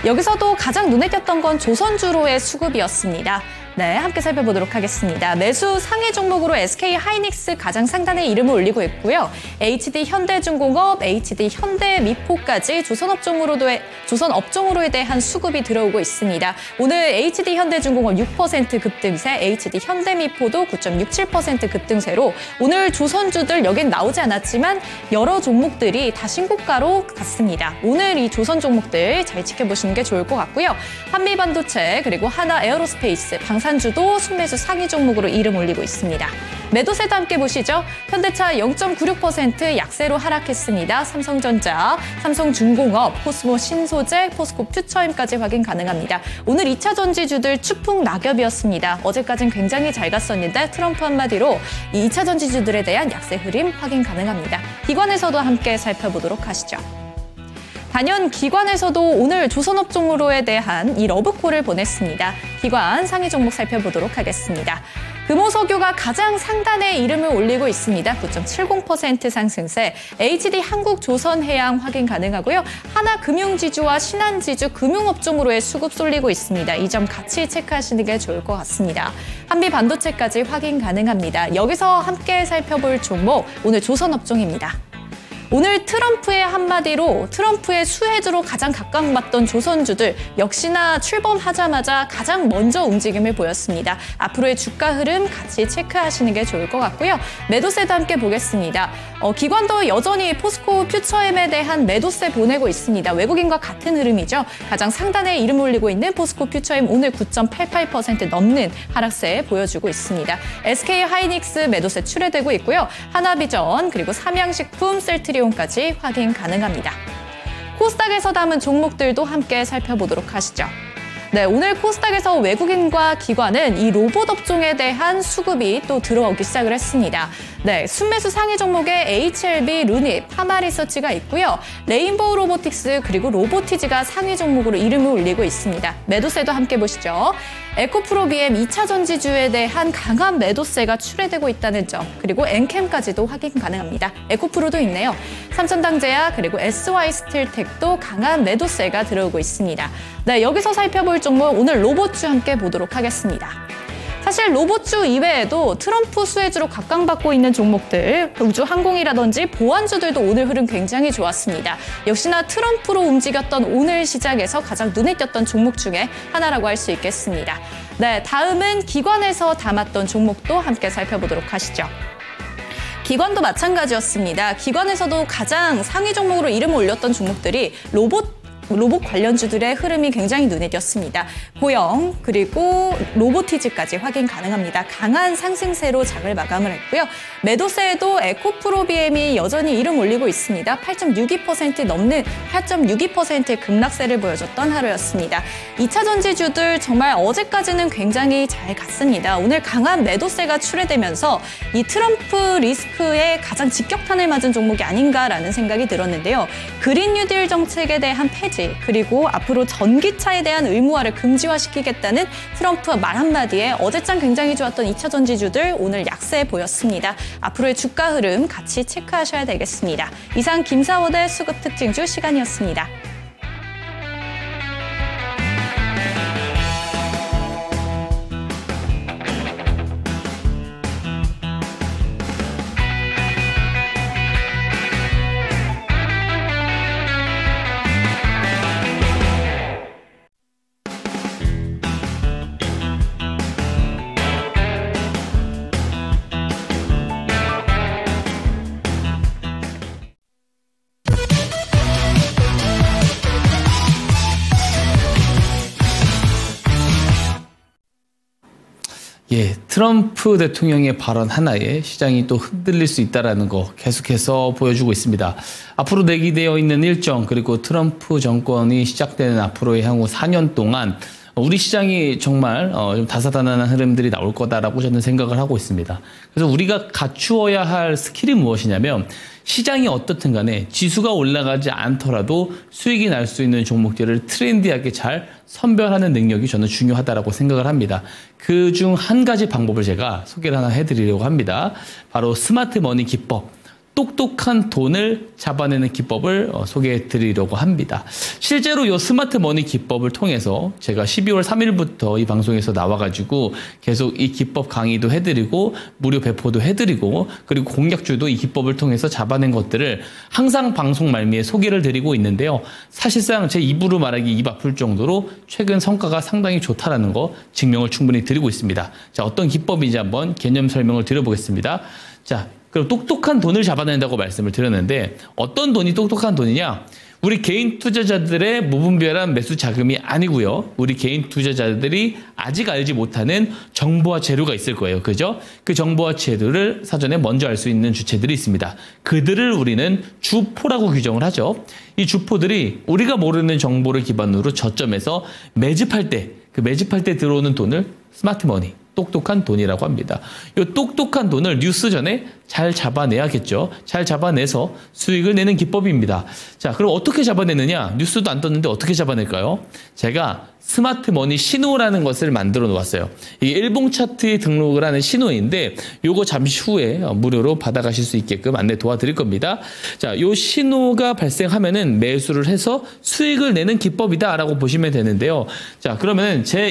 여기서도 가장 눈에 띄었던 건 조선주로의 수급이었습니다. 네, 함께 살펴보도록 하겠습니다. 매수 상위 종목으로 SK 하이닉스 가장 상단에 이름을 올리고 있고요. HD 현대중공업, HD 현대미포까지 조선업종으로에 대한 수급이 들어오고 있습니다. 오늘 HD 현대중공업 6% 급등세, HD 현대미포도 9.67% 급등세로 오늘 조선주들 여긴 나오지 않았지만 여러 종목들이 다 신고가로 갔습니다. 오늘 이 조선 종목들 잘 지켜보시는 게 좋을 것 같고요. 한미반도체 그리고 하나에어로스페이스, 방산주도 순매수 상위 종목으로 이름 올리고 있습니다. 매도세도 함께 보시죠. 현대차 0.96% 약세로 하락했습니다. 삼성전자, 삼성중공업, 코스모 신소재, 포스코 퓨처임까지 확인 가능합니다. 오늘 2차 전지주들 축풍 낙엽이었습니다. 어제까지는 굉장히 잘 갔었는데 트럼프 한마디로 이 2차 전지주들에 대한 약세 흐름 확인 가능합니다. 기관에서도 함께 살펴보도록 하시죠. 단연 기관에서도 오늘 조선업종으로에 대한 이 러브콜을 보냈습니다. 기관 상위 종목 살펴보도록 하겠습니다. 금호석유가 가장 상단에 이름을 올리고 있습니다. 9.70% 상승세, HD 한국조선해양 확인 가능하고요. 하나금융지주와 신한지주 금융업종으로의 수급 쏠리고 있습니다. 이 점 같이 체크하시는 게 좋을 것 같습니다. 한미반도체까지 확인 가능합니다. 여기서 함께 살펴볼 종목, 오늘 조선업종입니다. 오늘 트럼프의 한마디로 트럼프의 수혜주로 가장 각광받던 조선주들 역시나 출범하자마자 가장 먼저 움직임을 보였습니다. 앞으로의 주가 흐름 같이 체크하시는 게 좋을 것 같고요. 매도세도 함께 보겠습니다. 기관도 여전히 포스코 퓨처엠에 대한 매도세 보내고 있습니다. 외국인과 같은 흐름이죠. 가장 상단에 이름 올리고 있는 포스코 퓨처엠 오늘 9.88% 넘는 하락세 보여주고 있습니다. SK 하이닉스 매도세 출회되고 있고요. 하나비전 그리고 삼양식품, 셀트리온까지 확인 가능합니다. 코스닥에서 담은 종목들도 함께 살펴보도록 하시죠. 네, 오늘 코스닥에서 외국인과 기관은 이 로봇 업종에 대한 수급이 또 들어오기 시작을 했습니다. 네, 순매수 상위 종목에 HLB, 루닛, 파마리서치가 있고요. 레인보우 로보틱스 그리고 로보티즈가 상위 종목으로 이름을 올리고 있습니다. 매도세도 함께 보시죠. 에코프로 BM 2차 전지주에 대한 강한 매도세가 출회되고 있다는 점, 그리고 엔캠까지도 확인 가능합니다. 에코프로도 있네요. 삼천당제약 그리고 SY스틸텍도 강한 매도세가 들어오고 있습니다. 네, 여기서 살펴볼 종목 오늘 로봇주 함께 보도록 하겠습니다. 사실 로봇주 이외에도 트럼프 수혜주로 각광받고 있는 종목들, 우주항공이라든지 보안주들도 오늘 흐름 굉장히 좋았습니다. 역시나 트럼프로 움직였던 오늘 시장에서 가장 눈에 띄었던 종목 중에 하나라고 할 수 있겠습니다. 네, 다음은 기관에서 담았던 종목도 함께 살펴보도록 하시죠. 기관도 마찬가지였습니다. 기관에서도 가장 상위 종목으로 이름을 올렸던 종목들이 로봇 관련주들의 흐름이 굉장히 눈에 띄었습니다. 보영 그리고 로보티즈까지 확인 가능합니다. 강한 상승세로 장을 마감을 했고요. 매도세에도 에코프로 BM이 여전히 이름 올리고 있습니다. 8.62% 넘는 8.62%의 급락세를 보여줬던 하루였습니다. 2차 전지주들 정말 어제까지는 굉장히 잘 갔습니다. 오늘 강한 매도세가 출회되면서 이 트럼프 리스크에 가장 직격탄을 맞은 종목이 아닌가라는 생각이 들었는데요. 그린 뉴딜 정책에 대한 폐지 그리고 앞으로 전기차에 대한 의무화를 금지화시키겠다는 트럼프의 말 한마디에 어제장 굉장히 좋았던 2차 전지주들 오늘 약세 보였습니다. 앞으로의 주가 흐름 같이 체크하셔야 되겠습니다. 이상 김사원의 수급 특징주 시간이었습니다. 예, 트럼프 대통령의 발언 하나에 시장이 또 흔들릴 수 있다는 거 계속해서 보여주고 있습니다. 앞으로 내기되어 있는 일정 그리고 트럼프 정권이 시작되는 앞으로의 향후 4년 동안 우리 시장이 정말 좀 다사다난한 흐름들이 나올 거다라고 저는 생각을 하고 있습니다. 그래서 우리가 갖추어야 할 스킬이 무엇이냐면 시장이 어떻든 간에 지수가 올라가지 않더라도 수익이 날 수 있는 종목들을 트렌디하게 잘 선별하는 능력이 저는 중요하다고 생각을 합니다. 그중 한 가지 방법을 제가 소개를 하나 해드리려고 합니다. 바로 스마트 머니 기법. 똑똑한 돈을 잡아내는 기법을 소개해 드리려고 합니다. 실제로 이 스마트 머니 기법을 통해서 제가 12월 3일부터 이 방송에서 나와가지고 계속 이 기법 강의도 해드리고 무료 배포도 해드리고 그리고 공략주도 이 기법을 통해서 잡아낸 것들을 항상 방송 말미에 소개를 드리고 있는데요. 사실상 제 입으로 말하기 입 아플 정도로 최근 성과가 상당히 좋다라는 거 증명을 충분히 드리고 있습니다. 자, 어떤 기법인지 한번 개념 설명을 드려보겠습니다. 자, 그럼 똑똑한 돈을 잡아낸다고 말씀을 드렸는데 어떤 돈이 똑똑한 돈이냐? 우리 개인 투자자들의 무분별한 매수 자금이 아니고요. 우리 개인 투자자들이 아직 알지 못하는 정보와 재료가 있을 거예요. 그죠? 그 정보와 재료를 사전에 먼저 알 수 있는 주체들이 있습니다. 그들을 우리는 주포라고 규정을 하죠. 이 주포들이 우리가 모르는 정보를 기반으로 저점에서 매집할 때, 그 매집할 때 들어오는 돈을 스마트 머니, 똑똑한 돈이라고 합니다. 이 똑똑한 돈을 뉴스 전에 잘 잡아내야겠죠. 잘 잡아내서 수익을 내는 기법입니다. 자, 그럼 어떻게 잡아내느냐? 뉴스도 안 떴는데 어떻게 잡아낼까요? 제가 스마트 머니 신호라는 것을 만들어 놓았어요. 이게 일봉 차트에 등록을 하는 신호인데 요거 잠시 후에 무료로 받아가실 수 있게끔 안내 도와드릴 겁니다. 자, 요 신호가 발생하면은 매수를 해서 수익을 내는 기법이다라고 보시면 되는데요. 자, 그러면은 제가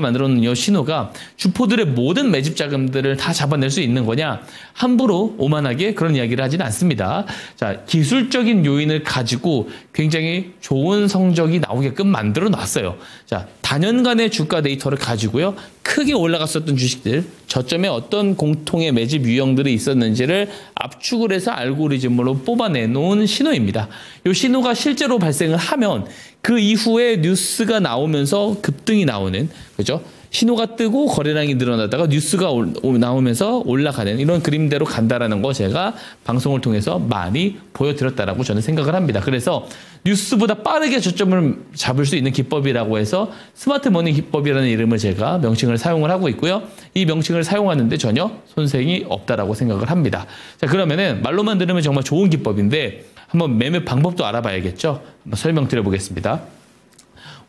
만들어 놓은 요 신호가 주포들의 모든 매집 자금들을 다 잡아낼 수 있는 거냐? 함부로 오만하게 그런 이야기를 하지는 않습니다. 자, 기술적인 요인을 가지고 굉장히 좋은 성적이 나오게끔 만들어 놨어요. 자, 단연간의 주가 데이터를 가지고요. 크게 올라갔었던 주식들, 저점에 어떤 공통의 매집 유형들이 있었는지를 압축을 해서 알고리즘으로 뽑아내놓은 신호입니다. 이 신호가 실제로 발생을 하면 그 이후에 뉴스가 나오면서 급등이 나오는, 그죠? 신호가 뜨고 거래량이 늘어나다가 뉴스가 나오면서 올라가는 이런 그림대로 간다라는 거 제가 방송을 통해서 많이 보여드렸다라고 저는 생각을 합니다. 그래서 뉴스보다 빠르게 저점을 잡을 수 있는 기법이라고 해서 스마트 머니 기법이라는 이름을 제가 명칭을 사용을 하고 있고요. 이 명칭을 사용하는데 전혀 손색이 없다라고 생각을 합니다. 자, 그러면은 말로만 들으면 정말 좋은 기법인데 한번 매매 방법도 알아봐야겠죠. 한번 설명드려 보겠습니다.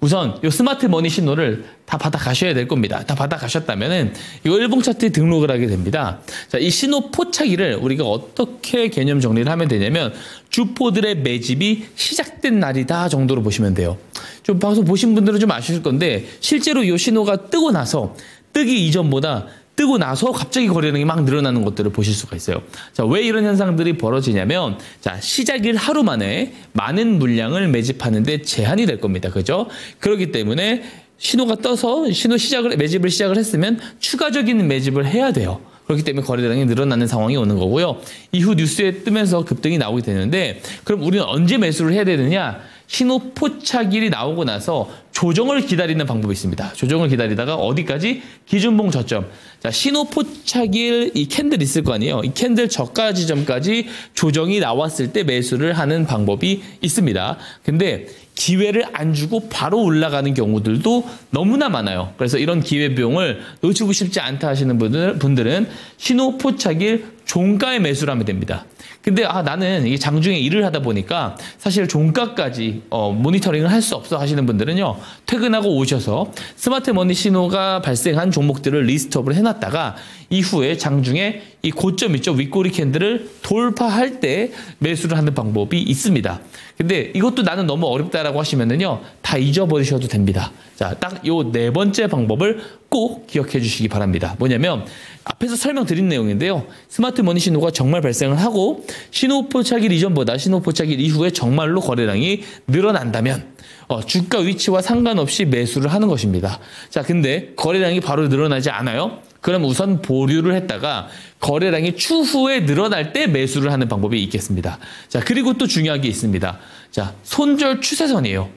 우선 이 스마트 머니 신호를 다 받아 가셔야 될 겁니다. 다 받아 가셨다면은 이거 일봉 차트에 등록을 하게 됩니다. 자, 이 신호 포착일을 우리가 어떻게 개념 정리를 하면 되냐면 주포들의 매집이 시작된 날이다 정도로 보시면 돼요. 좀 방송 보신 분들은 좀 아실 건데 실제로 이 신호가 뜨고 나서 뜨기 이전보다 뜨고 나서 갑자기 거래량이 막 늘어나는 것들을 보실 수가 있어요. 자, 왜 이런 현상들이 벌어지냐면, 자, 시작일 하루 만에 많은 물량을 매집하는데 제한이 될 겁니다. 그죠? 그렇기 때문에 신호가 떠서 매집을 시작을 했으면 추가적인 매집을 해야 돼요. 그렇기 때문에 거래량이 늘어나는 상황이 오는 거고요. 이후 뉴스에 뜨면서 급등이 나오게 되는데, 그럼 우리는 언제 매수를 해야 되느냐? 신호 포착일이 나오고 나서 조정을 기다리는 방법이 있습니다. 조정을 기다리다가 어디까지? 기준봉 저점. 자, 신호 포착일 이 캔들 있을 거 아니에요. 이 캔들 저가 지점까지 조정이 나왔을 때 매수를 하는 방법이 있습니다. 근데 기회를 안 주고 바로 올라가는 경우들도 너무나 많아요. 그래서 이런 기회비용을 놓치고 싶지 않다 하시는 분들은 신호 포착일 종가에 매수를 하면 됩니다. 근데 나는 이 장중에 일을 하다 보니까 사실 종가까지 모니터링을 할 수 없어 하시는 분들은요. 퇴근하고 오셔서 스마트 머니 신호가 발생한 종목들을 리스트업을 해놨다가 이후에 장중에 이 고점 있죠. 윗꼬리 캔들을 돌파할 때 매수를 하는 방법이 있습니다. 근데 이것도 나는 너무 어렵다라고 하시면은요. 다 잊어버리셔도 됩니다. 자, 딱 요 네 번째 방법을 꼭 기억해 주시기 바랍니다. 뭐냐면 앞에서 설명드린 내용인데요. 스마트 머니 신호가 정말 발생을 하고 신호 포착일 이전보다 신호 포착일 이후에 정말로 거래량이 늘어난다면 주가 위치와 상관없이 매수를 하는 것입니다. 자, 근데 거래량이 바로 늘어나지 않아요? 그럼 우선 보류를 했다가 거래량이 추후에 늘어날 때 매수를 하는 방법이 있겠습니다. 자, 그리고 또 중요한 게 있습니다. 자, 손절 추세선이에요.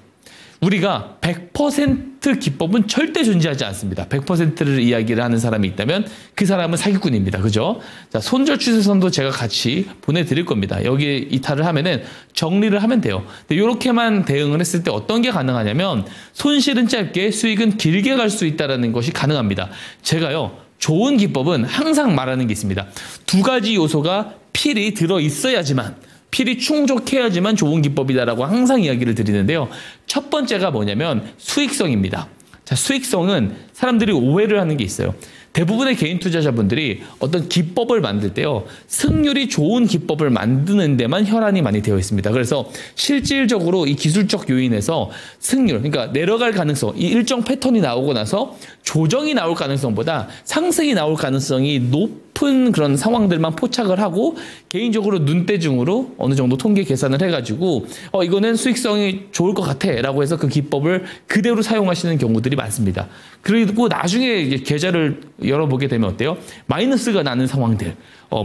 우리가 100% 기법은 절대 존재하지 않습니다. 100%를 이야기를 하는 사람이 있다면 그 사람은 사기꾼입니다. 그죠? 자, 손절 추세선도 제가 같이 보내드릴 겁니다. 여기에 이탈을 하면은 정리를 하면 돼요. 근데 이렇게만 대응을 했을 때 어떤 게 가능하냐면 손실은 짧게 수익은 길게 갈 수 있다는 것이 가능합니다. 제가요. 좋은 기법은 항상 말하는 게 있습니다. 두 가지 요소가 필히 들어있어야지만 필히 충족해야지만 좋은 기법이다라고 항상 이야기를 드리는데요. 첫 번째가 뭐냐면 수익성입니다. 자, 수익성은 사람들이 오해를 하는 게 있어요. 대부분의 개인 투자자분들이 어떤 기법을 만들 때요. 승률이 좋은 기법을 만드는 데만 혈안이 많이 되어 있습니다. 그래서 실질적으로 이 기술적 요인에서 승률, 그러니까 내려갈 가능성, 이 일정 패턴이 나오고 나서 조정이 나올 가능성보다 상승이 나올 가능성이 높은 그런 상황들만 포착을 하고 개인적으로 눈대중으로 어느 정도 통계 계산을 해가지고 이거는 수익성이 좋을 것 같아 라고 해서 그 기법을 그대로 사용하시는 경우들이 많습니다. 그리고 나중에 계좌를 열어보게 되면 어때요? 마이너스가 나는 상황들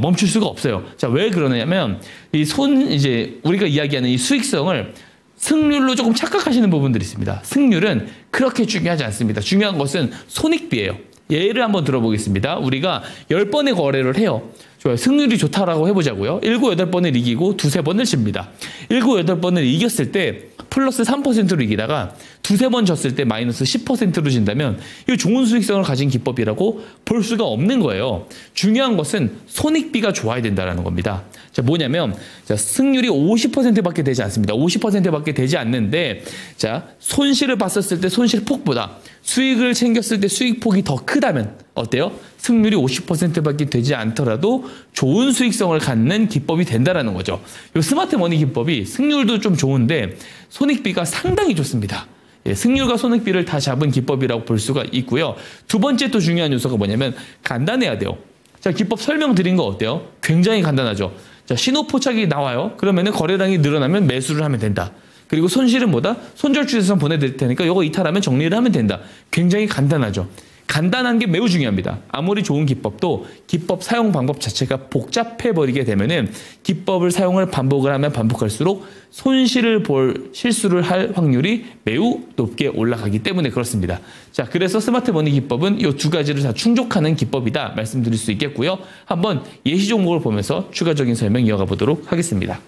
멈출 수가 없어요. 자, 왜 그러냐면 이제 우리가 이야기하는 이 수익성을 승률로 조금 착각하시는 부분들이 있습니다. 승률은 그렇게 중요하지 않습니다. 중요한 것은 손익비예요. 예를 한번 들어보겠습니다. 우리가 10번의 거래를 해요. 좋아요. 승률이 좋다라고 해보자고요. 7, 8번을 이기고 2, 3번을 집니다. 7, 8번을 이겼을 때 플러스 3%로 이기다가 두세 번 졌을 때 마이너스 10%로 진다면 이 좋은 수익성을 가진 기법이라고 볼 수가 없는 거예요. 중요한 것은 손익비가 좋아야 된다는 겁니다. 자, 뭐냐면 자, 승률이 50%밖에 되지 않습니다. 50%밖에 되지 않는데 자, 손실을 봤었을 때 손실폭보다 수익을 챙겼을 때 수익폭이 더 크다면 어때요? 승률이 50%밖에 되지 않더라도 좋은 수익성을 갖는 기법이 된다라는 거죠. 이 스마트 머니 기법이 승률도 좀 좋은데 손익비가 상당히 좋습니다. 예, 승률과 손익비를 다 잡은 기법이라고 볼 수가 있고요. 두 번째 또 중요한 요소가 뭐냐면 간단해야 돼요. 자, 기법 설명드린 거 어때요? 굉장히 간단하죠. 자, 신호 포착이 나와요. 그러면은 거래량이 늘어나면 매수를 하면 된다. 그리고 손실은 뭐다? 손절주에서 보내드릴 테니까 이거 이탈하면 정리를 하면 된다. 굉장히 간단하죠. 간단한 게 매우 중요합니다. 아무리 좋은 기법도 기법 사용 방법 자체가 복잡해버리게 되면은 기법을 사용을 반복을 하면 반복할수록 손실을 볼 실수를 할 확률이 매우 높게 올라가기 때문에 그렇습니다. 자, 그래서 스마트 머니 기법은 이 두 가지를 다 충족하는 기법이다 말씀드릴 수 있겠고요. 한번 예시 종목을 보면서 추가적인 설명 이어가 보도록 하겠습니다.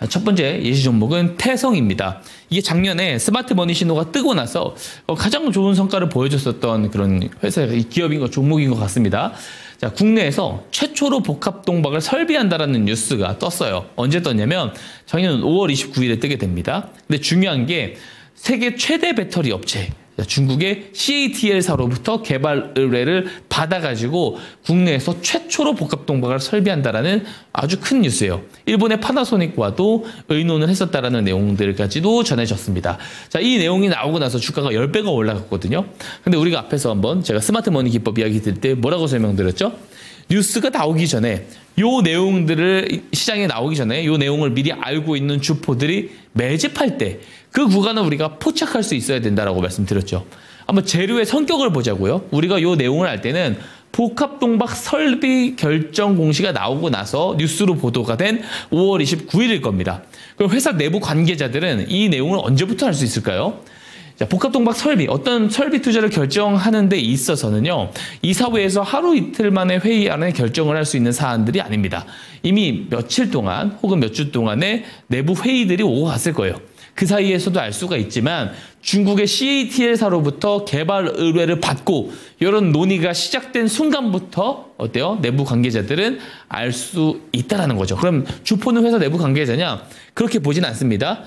첫 번째 예시 종목은 태성입니다. 이게 작년에 스마트 머니 신호가 뜨고 나서 가장 좋은 성과를 보여줬었던 그런 회사, 종목인 것 같습니다. 자, 국내에서 최초로 복합 동박을 설비한다라는 뉴스가 떴어요. 언제 떴냐면 작년 5월 29일에 뜨게 됩니다. 근데 중요한 게 세계 최대 배터리 업체, 중국의 CATL사로부터 개발 의뢰를 받아가지고 국내에서 최초로 복합 동박을 설비한다라는 아주 큰 뉴스예요. 일본의 파나소닉과도 의논을 했었다라는 내용들까지도 전해졌습니다. 자, 이 내용이 나오고 나서 주가가 10배가 올라갔거든요. 근데 우리가 앞에서 한번 제가 스마트 머니 기법 이야기 드릴 때 뭐라고 설명드렸죠? 뉴스가 나오기 전에 요 내용들을 시장에 나오기 전에 요 내용을 미리 알고 있는 주포들이 매집할 때 그 구간을 우리가 포착할 수 있어야 된다라고 말씀드렸죠. 한번 재료의 성격을 보자고요. 우리가 요 내용을 알 때는 복합동박 설비 결정 공시가 나오고 나서 뉴스로 보도가 된 5월 29일일 겁니다. 그럼 회사 내부 관계자들은 이 내용을 언제부터 알 수 있을까요? 자, 복합동박 설비, 어떤 설비 투자를 결정하는 데 있어서는요, 이사회에서 하루 이틀 만에 회의 안에 결정을 할 수 있는 사안들이 아닙니다. 이미 며칠 동안 혹은 몇 주 동안의 내부 회의들이 오고 갔을 거예요. 그 사이에서도 알 수가 있지만 중국의 CATL사로부터 개발 의뢰를 받고 이런 논의가 시작된 순간부터 어때요? 내부 관계자들은 알 수 있다라는 거죠. 그럼 주포는 회사 내부 관계자냐? 그렇게 보진 않습니다.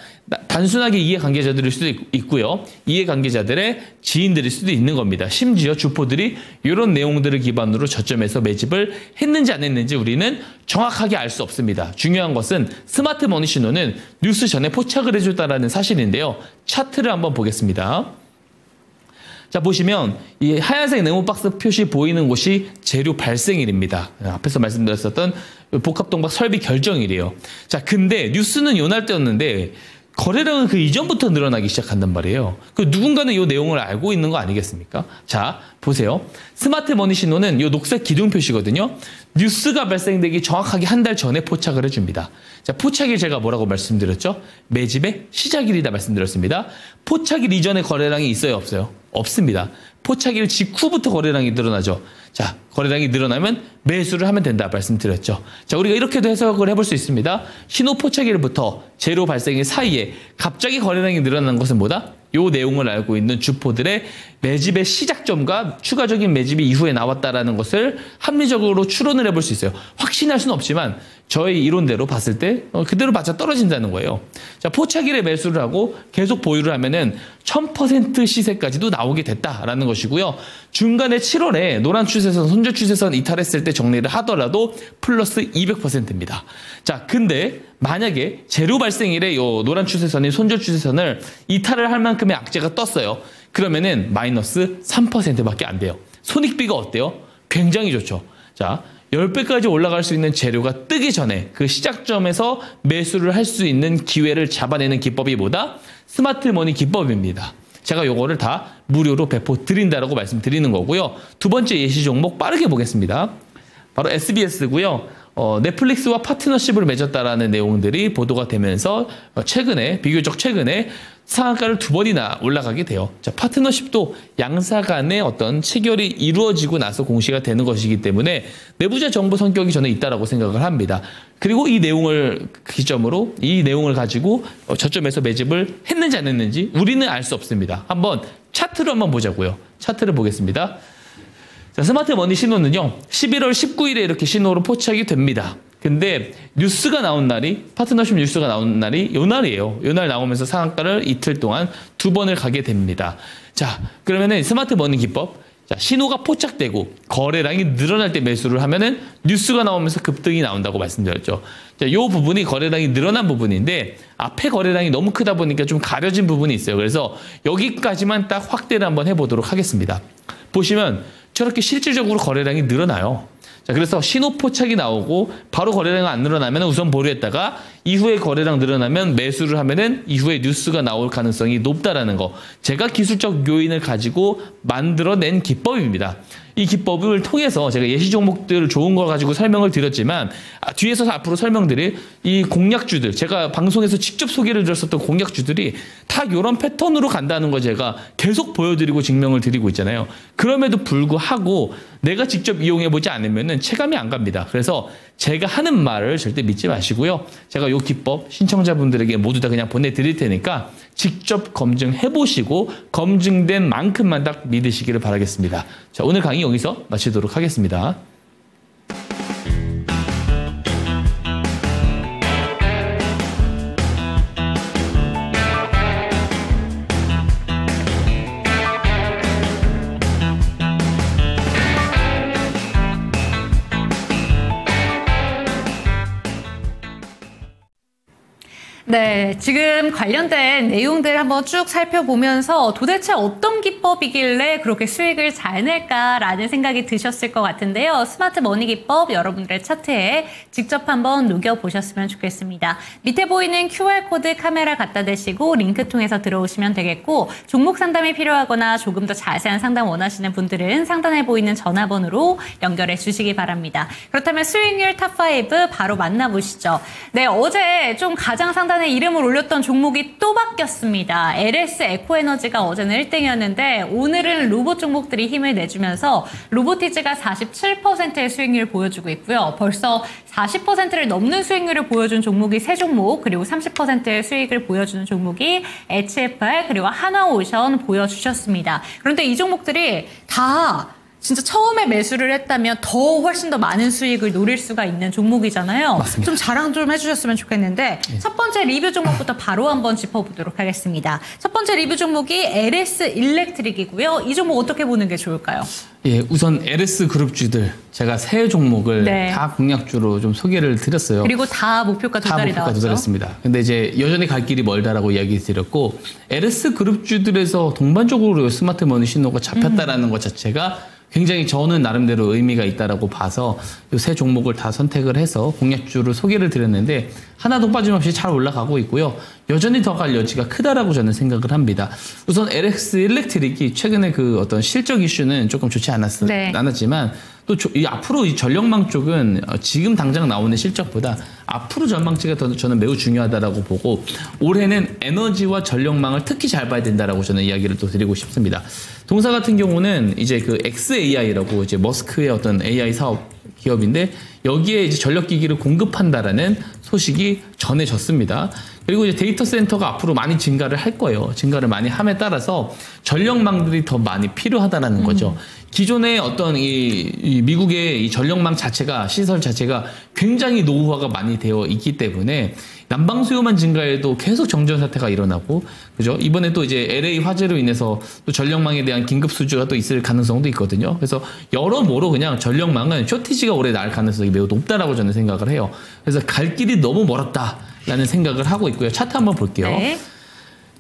단순하게 이해관계자들일 수도 있고요. 이해관계자들의 지인들일 수도 있는 겁니다. 심지어 주포들이 이런 내용들을 기반으로 저점에서 매집을 했는지 안 했는지 우리는 정확하게 알 수 없습니다. 중요한 것은 스마트 머니 신호는 뉴스 전에 포착을 해줬다는 사실인데요. 차트를 한번 보겠습니다. 자, 보시면 이 하얀색 네모 박스 표시 보이는 곳이 재료 발생일입니다. 앞에서 말씀드렸었던 복합동박 설비 결정일이에요. 자, 근데 뉴스는 요날 때였는데 거래량은 그 이전부터 늘어나기 시작한단 말이에요. 그 누군가는 이 내용을 알고 있는 거 아니겠습니까? 자, 보세요. 스마트 머니 신호는 이 녹색 기둥 표시거든요. 뉴스가 발생되기 정확하게 한 달 전에 포착을 해줍니다. 자, 포착일 제가 뭐라고 말씀드렸죠? 매집의 시작일이다 말씀드렸습니다. 포착일 이전에 거래량이 있어요, 없어요? 없습니다. 포착일 직후부터 거래량이 늘어나죠. 자, 거래량이 늘어나면 매수를 하면 된다 말씀드렸죠. 자, 우리가 이렇게도 해석을 해볼 수 있습니다. 신호 포착일부터 재료 발생일 사이에 갑자기 거래량이 늘어난 것은 뭐다? 요 내용을 알고 있는 주포들의 매집의 시작점과 추가적인 매집이 이후에 나왔다라는 것을 합리적으로 추론을 해볼 수 있어요. 확신할 수는 없지만 저희 이론대로 봤을 때 그대로 맞아 떨어진다는 거예요. 자, 포착일에 매수를 하고 계속 보유를 하면은 1000% 시세까지도 나오게 됐다라는 것이고요. 중간에 7월에 노란 추세선, 손절 추세선 이탈했을 때 정리를 하더라도 플러스 200%입니다. 자, 근데 만약에 재료 발생일에 요 노란 추세선이 손절 추세선을 이탈을 할 만큼의 악재가 떴어요. 그러면은 마이너스 3%밖에 안 돼요. 손익비가 어때요? 굉장히 좋죠. 자, 10배까지 올라갈 수 있는 재료가 뜨기 전에 그 시작점에서 매수를 할 수 있는 기회를 잡아내는 기법이 뭐다? 스마트 머니 기법입니다. 제가 요거를 다 무료로 배포 드린다라고 말씀드리는 거고요. 두 번째 예시 종목 빠르게 보겠습니다. 바로 SBS고요. 넷플릭스와 파트너십을 맺었다라는 내용들이 보도가 되면서 비교적 최근에 상한가를 2번이나 올라가게 돼요. 자, 파트너십도 양사 간의 어떤 체결이 이루어지고 나서 공시가 되는 것이기 때문에 내부자 정보 성격이 저는 있다라고 생각을 합니다. 그리고 이 내용을 기점으로 이 내용을 가지고 저점에서 매집을 했는지 안 했는지 우리는 알 수 없습니다. 한번 차트로 한번 보자고요. 차트를 보겠습니다. 자, 스마트머니 신호는요, 11월 19일에 이렇게 신호로 포착이 됩니다. 근데 뉴스가 나온 날이, 파트너십 뉴스가 나온 날이 요 날이에요. 요 날 나오면서 상한가를 이틀 동안 2번을 가게 됩니다. 자, 그러면은 스마트머니 기법. 자, 신호가 포착되고 거래량이 늘어날 때 매수를 하면은 뉴스가 나오면서 급등이 나온다고 말씀드렸죠. 자, 요 부분이 거래량이 늘어난 부분인데 앞에 거래량이 너무 크다 보니까 좀 가려진 부분이 있어요. 그래서 여기까지만 딱 확대를 한번 해보도록 하겠습니다. 보시면 저렇게 실질적으로 거래량이 늘어나요. 자, 그래서 신호 포착이 나오고 바로 거래량이 안 늘어나면 우선 보류했다가 이후에 거래량 늘어나면 매수를 하면은 이후에 뉴스가 나올 가능성이 높다라는 거. 제가 기술적 요인을 가지고 만들어낸 기법입니다. 이 기법을 통해서 제가 예시 종목들 좋은 거 가지고 설명을 드렸지만 뒤에서 앞으로 설명드릴 이 공략주들, 제가 방송에서 직접 소개를 드렸었던 공략주들이 다 이런 패턴으로 간다는 거 제가 계속 보여드리고 증명을 드리고 있잖아요. 그럼에도 불구하고 내가 직접 이용해보지 않으면 체감이 안 갑니다. 그래서 제가 하는 말을 절대 믿지 마시고요. 제가 이 기법 신청자분들에게 모두 다 그냥 보내드릴 테니까 직접 검증해보시고 검증된 만큼만 딱 믿으시기를 바라겠습니다. 자, 오늘 강의 여기서 마치도록 하겠습니다. 네, 지금 관련된 내용들 한번 쭉 살펴보면서 도대체 어떤 기법이길래 그렇게 수익을 잘 낼까라는 생각이 드셨을 것 같은데요. 스마트 머니 기법 여러분들의 차트에 직접 한번 녹여보셨으면 좋겠습니다. 밑에 보이는 QR코드 카메라 갖다 대시고 링크 통해서 들어오시면 되겠고, 종목 상담이 필요하거나 조금 더 자세한 상담 원하시는 분들은 상단에 보이는 전화번호로 연결해 주시기 바랍니다. 그렇다면 수익률 탑5 바로 만나보시죠. 네, 어제 좀 가장 상단에 이름을 올렸던 종목이 또 바뀌었습니다. LS 에코에너지가 어제는 1등이었는데 오늘은 로봇 종목들이 힘을 내주면서 로보티즈가 47%의 수익률을 보여주고 있고요. 벌써 40%를 넘는 수익률을 보여준 종목이 3종목, 그리고 30%의 수익을 보여주는 종목이 HFR 그리고 하나오션 보여주셨습니다. 그런데 이 종목들이 다 진짜 처음에 매수를 했다면 더 훨씬 더 많은 수익을 노릴 수가 있는 종목이잖아요. 맞습니다. 좀 자랑 좀 해주셨으면 좋겠는데 첫 번째 리뷰 종목부터 바로 한번 짚어보도록 하겠습니다. 첫 번째 리뷰 종목이 LS 일렉트릭이고요. 이 종목 어떻게 보는 게 좋을까요? 예, 우선 LS 그룹주들 제가 세 종목을 네. 다 공략주로 좀 소개를 드렸어요. 그리고 다 목표가 도달이 다 목표가 나왔죠. 도달했습니다. 근데 이제 여전히 갈 길이 멀다라고 이야기 드렸고, LS 그룹주들에서 동반적으로 스마트머니 신호가 잡혔다라는 것 자체가 굉장히 저는 나름대로 의미가 있다라고 봐서 이 세 종목을 다 선택을 해서 공략주를 소개를 드렸는데 하나도 빠짐없이 잘 올라가고 있고요. 여전히 더 갈 여지가 크다라고 저는 생각을 합니다. 우선 LS 일렉트릭이 최근에 그 어떤 실적 이슈는 조금 좋지 않았지만 또 앞으로 이 전력망 쪽은 지금 당장 나오는 실적보다 앞으로 전망치가 더 저는 매우 중요하다라고 보고, 올해는 에너지와 전력망을 특히 잘 봐야 된다라고 저는 이야기를 또 드리고 싶습니다. 동사 같은 경우는 이제 그 XAI라고 이제 머스크의 어떤 AI 사업 기업인데 여기에 이제 전력기기를 공급한다라는 소식이 전해졌습니다. 그리고 이제 데이터 센터가 앞으로 많이 증가를 할 거예요. 증가를 많이 함에 따라서 전력망들이 더 많이 필요하다라는 거죠. 기존의 어떤 이 미국의 이 전력망 자체가, 시설 자체가 굉장히 노후화가 많이 되어 있기 때문에 난방 수요만 증가해도 계속 정전 사태가 일어나고, 그죠? 이번에 또 이제 LA 화재로 인해서 또 전력망에 대한 긴급 수주가 또 있을 가능성도 있거든요. 그래서 여러모로 그냥 전력망은 쇼티지가 올해 날 가능성이 매우 높다라고 저는 생각을 해요. 그래서 갈 길이 너무 멀었다라는 생각을 하고 있고요. 차트 한번 볼게요. 네.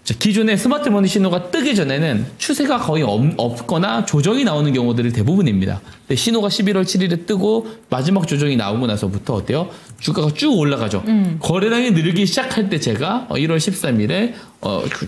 자, 기존의 스마트머니 신호가 뜨기 전에는 추세가 거의 없거나 조정이 나오는 경우들이 대부분입니다. 근데 신호가 11월 7일에 뜨고 마지막 조정이 나오고 나서부터 어때요? 주가가 쭉 올라가죠. 거래량이 늘기 시작할 때 제가 1월 13일에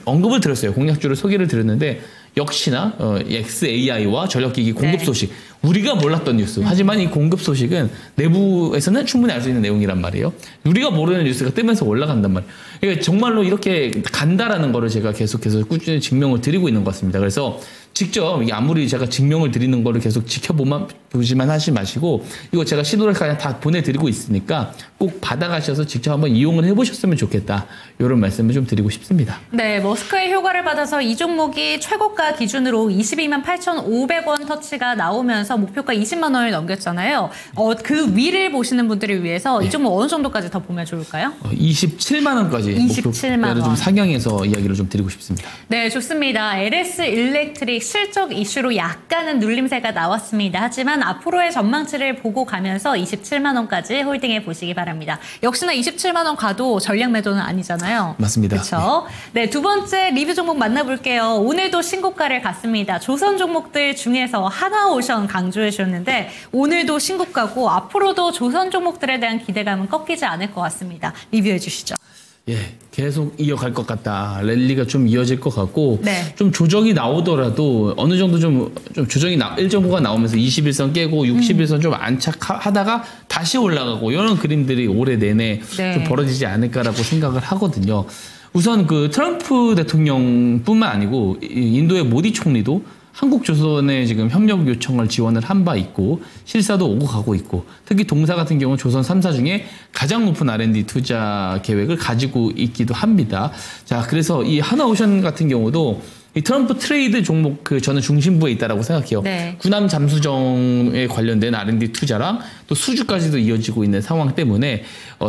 언급을 드렸어요. 공략주를 소개를 드렸는데 역시나 XAI와 전력기기 공급 소식. 우리가 몰랐던 뉴스. 하지만 이 공급 소식은 내부에서는 충분히 알 수 있는 내용이란 말이에요. 우리가 모르는 뉴스가 뜨면서 올라간단 말이에요. 그러니까 정말로 이렇게 간다라는 거를 제가 계속해서 꾸준히 증명을 드리고 있는 것 같습니다. 그래서 직접 아무리 제가 증명을 드리는 거를 계속 지켜보지만 하지 마시고 이거 제가 신호를 그냥 다 보내드리고 있으니까 꼭 받아가셔서 직접 한번 이용을 해보셨으면 좋겠다. 이런 말씀을 좀 드리고 싶습니다. 네, 머스크의 효과를 받아서 이 종목이 최고가 기준으로 22만 8,500원 터치가 나오면서 목표가 20만 원을 넘겼잖아요. 그 위를 보시는 분들을 위해서 이 종목 어느 정도까지 더 보면 좋을까요? 27만 원까지 27만 목표가를 좀 원. 상향해서 이야기를 좀 드리고 싶습니다. 네, 좋습니다. LS 일렉트릭 실적 이슈로 약간은 눌림세가 나왔습니다. 하지만 앞으로의 전망치를 보고 가면서 27만 원까지 홀딩해 보시기 바랍니다. 역시나 27만 원 가도 전략 매도는 아니잖아요. 맞습니다. 그렇죠. 네, 두 번째 리뷰 종목 만나볼게요. 오늘도 신고가를 갔습니다. 조선 종목들 중에서 하나오션 강조해 주셨는데 오늘도 신고가고 앞으로도 조선 종목들에 대한 기대감은 꺾이지 않을 것 같습니다. 리뷰해 주시죠. 예, 계속 이어갈 것 같다. 랠리가 좀 이어질 것 같고, 네. 좀 조정이 나오더라도 어느 정도 좀 조정이 일정부가 나오면서 21선 깨고 61선 좀 안착하다가 다시 올라가고 이런 그림들이 올해 내내 네. 좀 벌어지지 않을까라고 생각을 하거든요. 우선 그 트럼프 대통령뿐만 아니고 인도의 모디 총리도 한국조선에 지금 협력 요청을 지원을 한 바 있고 실사도 오고 가고 있고 특히 동사 같은 경우는 조선 3사 중에 가장 높은 R&D 투자 계획을 가지고 있기도 합니다. 자, 그래서 이 하나오션 같은 경우도 이 트럼프 트레이드 종목 저는 중심부에 있다라고 생각해요. 네. 군함 잠수정에 관련된 R&D 투자랑 또 수주까지도 이어지고 있는 상황 때문에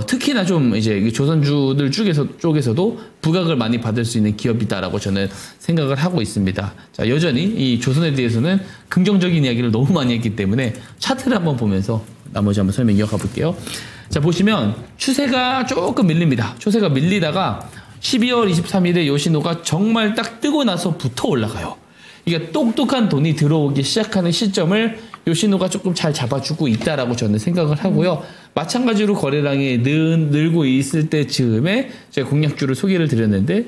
특히나 좀 이제 조선주들 쪽에서도 부각을 많이 받을 수 있는 기업이다라고 저는 생각을 하고 있습니다. 자, 여전히 이 조선에 대해서는 긍정적인 이야기를 너무 많이 했기 때문에 차트를 한번 보면서 나머지 한번 설명 이어가 볼게요. 자, 보시면 추세가 조금 밀립니다. 추세가 밀리다가 12월 23일에 요시노가 정말 딱 뜨고 나서부터 올라가요. 이게 똑똑한 돈이 들어오기 시작하는 시점을 요시노가 조금 잘 잡아주고 있다라고 저는 생각을 하고요. 마찬가지로 거래량이 늘고 있을 때쯤에 제가 공략주를 소개를 드렸는데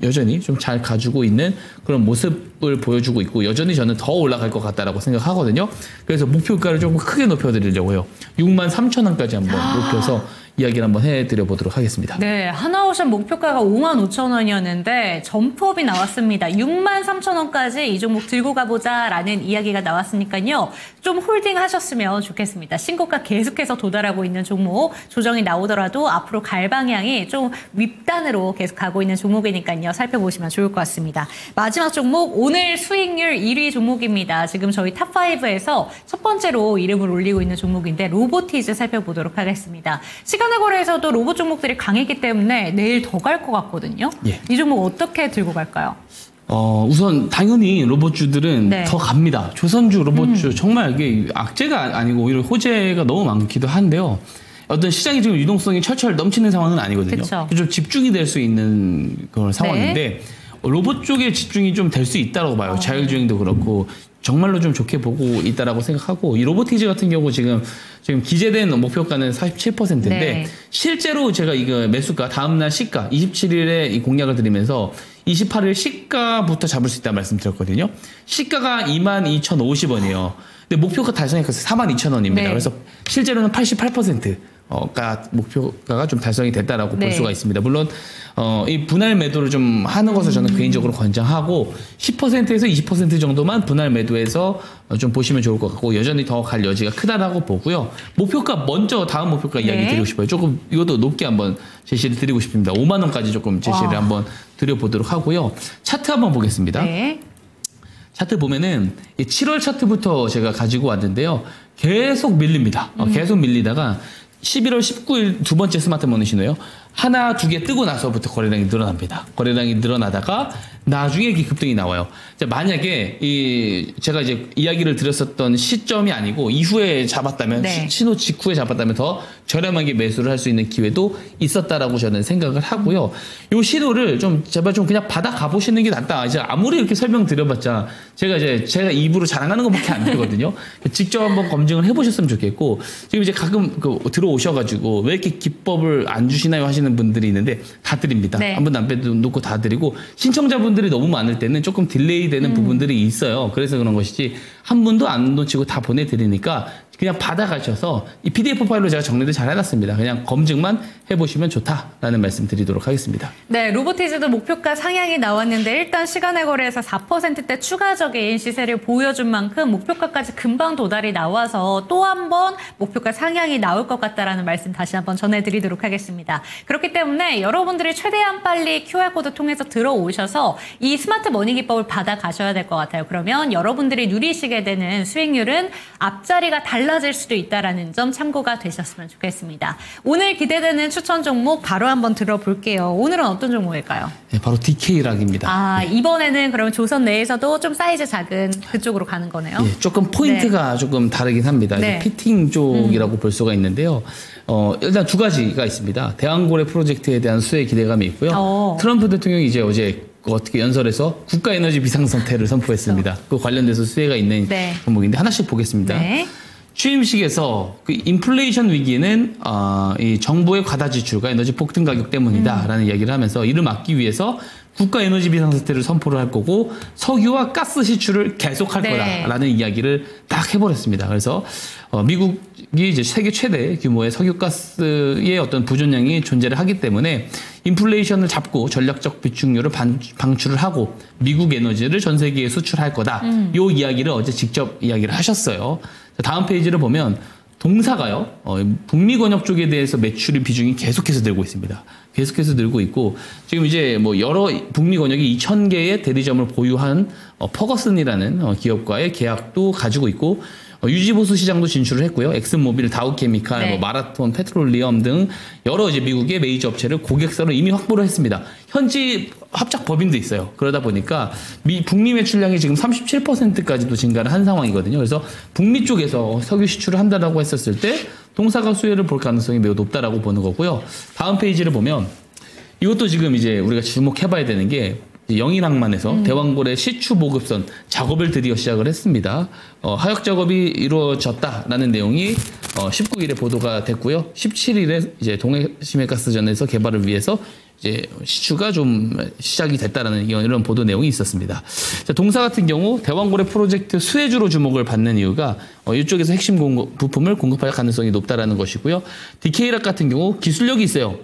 여전히 좀 잘 가지고 있는 그런 모습을 보여주고 있고 여전히 저는 더 올라갈 것 같다라고 생각하거든요. 그래서 목표가를 조금 크게 높여드리려고요. 63,000원까지 한번 높여서 이야기를 한번 해드려 보도록 하겠습니다. 네, 하나오션 목표가가 55,000원이었는데 점프업이 나왔습니다. 63,000원까지 이 종목 들고 가보자라는 이야기가 나왔으니까요. 좀 홀딩 하셨으면 좋겠습니다. 신고가 계속해서 도달하고 있는 종목, 조정이 나오더라도 앞으로 갈 방향이 좀 윗단으로 계속 가고 있는 종목이니까요. 살펴보시면 좋을 것 같습니다. 마지막 종목, 오늘 수익률 1위 종목입니다. 지금 저희 탑5에서 첫 번째로 이름을 올리고 있는 종목인데 로보티즈 살펴보도록 하겠습니다. 시간의 거래에서도 로봇 종목들이 강했기 때문에 내일 더 갈 것 같거든요. 예. 이 종목 어떻게 들고 갈까요? 우선 당연히 로봇주들은 네. 더 갑니다. 조선주 로봇주 정말 이게 악재가 아니고 오히려 호재가 너무 많기도 한데요. 어떤 시장이 지금 유동성이 철철 넘치는 상황은 아니거든요. 그쵸. 좀 집중이 될 수 있는 그런 상황인데 로봇 쪽에 집중이 좀 될 수 있다고 봐요. 자율주행도 그렇고 정말로 좀 좋게 보고 있다라고 생각하고 이 로보티즈 같은 경우 지금 기재된 목표가는 47%인데 네. 실제로 제가 이거 매수가 다음날 시가 27일에 이 공략을 드리면서 28일 시가부터 잡을 수 있다는 말씀드렸거든요. 시가가 22,050원이에요. 근데 목표가 달성했어요. 42,000원입니다. 네. 그래서 실제로는 88%가 목표가가 좀 달성이 됐다라고 네. 볼 수가 있습니다. 물론 이 분할 매도를 좀 하는 것을 저는 개인적으로 권장하고 10%에서 20% 정도만 분할 매도해서 좀 보시면 좋을 것 같고 여전히 더 갈 여지가 크다라고 보고요. 목표가 먼저 다음 목표가 이야기 네. 드리고 싶어요. 조금 이것도 높게 한번 제시를 드리고 싶습니다. 5만 원까지 조금 제시를 와. 한번 드려보도록 하고요. 차트 한번 보겠습니다. 네. 차트 보면은 7월 차트부터 제가 가지고 왔는데요. 계속 밀립니다. 계속 밀리다가 11월 19일 두 번째 스마트 머니 신호요. 하나, 두 개 뜨고 나서부터 거래량이 늘어납니다. 거래량이 늘어나다가 나중에 급등이 나와요. 만약에 제가 이제 이야기를 드렸었던 시점이 아니고 이후에 잡았다면 네. 신호 직후에 잡았다면 더 저렴하게 매수를 할 수 있는 기회도 있었다라고 저는 생각을 하고요. 이 신호를 좀 제발 좀 그냥 받아 가보시는 게 낫다. 이제 아무리 이렇게 설명드려봤자 제가 입으로 자랑하는 것밖에 안 되거든요. 직접 한번 검증을 해보셨으면 좋겠고 지금 이제 가끔 들어오셔가지고 왜 이렇게 기법을 안 주시나요 하시는 하시는 분들이 있는데 다 드립니다. 네. 한 분 안 빼놓고 다 드리고 신청자분들이 너무 많을 때는 조금 딜레이 되는 부분들이 있어요. 그래서 그런 것이지 한 분도 안 놓치고 다 보내드리니까 그냥 받아가셔서 이 PDF 파일로 제가 정리를 잘 해놨습니다. 그냥 검증만 해보시면 좋다라는 말씀 드리도록 하겠습니다. 네, 로보티즈도 목표가 상향이 나왔는데 일단 시간의 거래에서 4%대 추가적인 시세를 보여준 만큼 목표가까지 금방 도달이 나와서 또 한 번 목표가 상향이 나올 것 같다라는 말씀 다시 한번 전해드리도록 하겠습니다. 그렇기 때문에 여러분들이 최대한 빨리 QR코드 통해서 들어오셔서 이 스마트 머니 기법을 받아가셔야 될 것 같아요. 그러면 여러분들이 누리시게 되는 수익률은 앞자리가 달라질 수도 있다는 점 참고가 되셨으면 좋겠습니다. 오늘 기대되는 추천 종목 바로 한번 들어볼게요. 오늘은 어떤 종목일까요? 네, 바로 DK락입니다. 아, 이번에는 그러면 조선 내에서도 좀 사이즈 작은 그쪽으로 가는 거네요. 예, 조금 포인트가 조금 다르긴 합니다. 네. 피팅 쪽이라고 볼 수가 있는데요. 일단 두 가지가 있습니다. 대왕고래 프로젝트에 대한 수혜 기대감이 있고요. 트럼프 대통령이 이제 어제 어떻게 연설에서 국가에너지 비상상태를 선포했습니다. 그 관련돼서 수혜가 있는 네. 종목인데 하나씩 보겠습니다. 네. 취임식에서 그 인플레이션 위기는 이 정부의 과다 지출과 에너지 폭등 가격 때문이다라는 이야기를 하면서 이를 막기 위해서 국가 에너지 비상사태를 선포를 할 거고 석유와 가스 시출을 계속할 네. 거다라는 이야기를 딱 해버렸습니다. 그래서 미국이 이제 세계 최대 규모의 석유가스의 어떤 부존량이 존재를 하기 때문에 인플레이션을 잡고 전략적 비축률을 방출을 하고 미국 에너지를 전 세계에 수출할 거다. 요 이야기를 어제 직접 이야기를 하셨어요. 다음 페이지를 보면 동사가요. 북미 권역 쪽에 대해서 매출의 비중이 계속해서 늘고 있습니다. 계속해서 늘고 있고 지금 이제 뭐 여러 북미 권역이 2,000개의 대리점을 보유한 퍼거슨이라는 기업과의 계약도 가지고 있고 유지보수 시장도 진출을 했고요. 엑슨모빌, 다우케미칼, 네. 마라톤, 페트롤리엄 등 여러 이제 미국의 메이저 업체를 고객사로 이미 확보를 했습니다. 현지 합작 법인도 있어요. 그러다 보니까 북미 매출량이 지금 37%까지도 증가를 한 상황이거든요. 그래서 북미 쪽에서 석유 시출을 한다라고 했었을 때 동사가 수혜를 볼 가능성이 매우 높다라고 보는 거고요. 다음 페이지를 보면 이것도 지금 이제 우리가 주목해봐야 되는 게 영일항만에서 대왕고래 시추 보급선 작업을 드디어 시작을 했습니다. 하역 작업이 이루어졌다라는 내용이 19일에 보도가 됐고요. 17일에 이제 동해심해가스전에서 개발을 위해서 이제 시추가 좀 시작이 됐다라는 이런 보도 내용이 있었습니다. 자, 동사 같은 경우 대왕고래 프로젝트 수혜주로 주목을 받는 이유가 이쪽에서 핵심 부품을 공급할 가능성이 높다라는 것이고요. DK락 같은 경우 기술력이 있어요.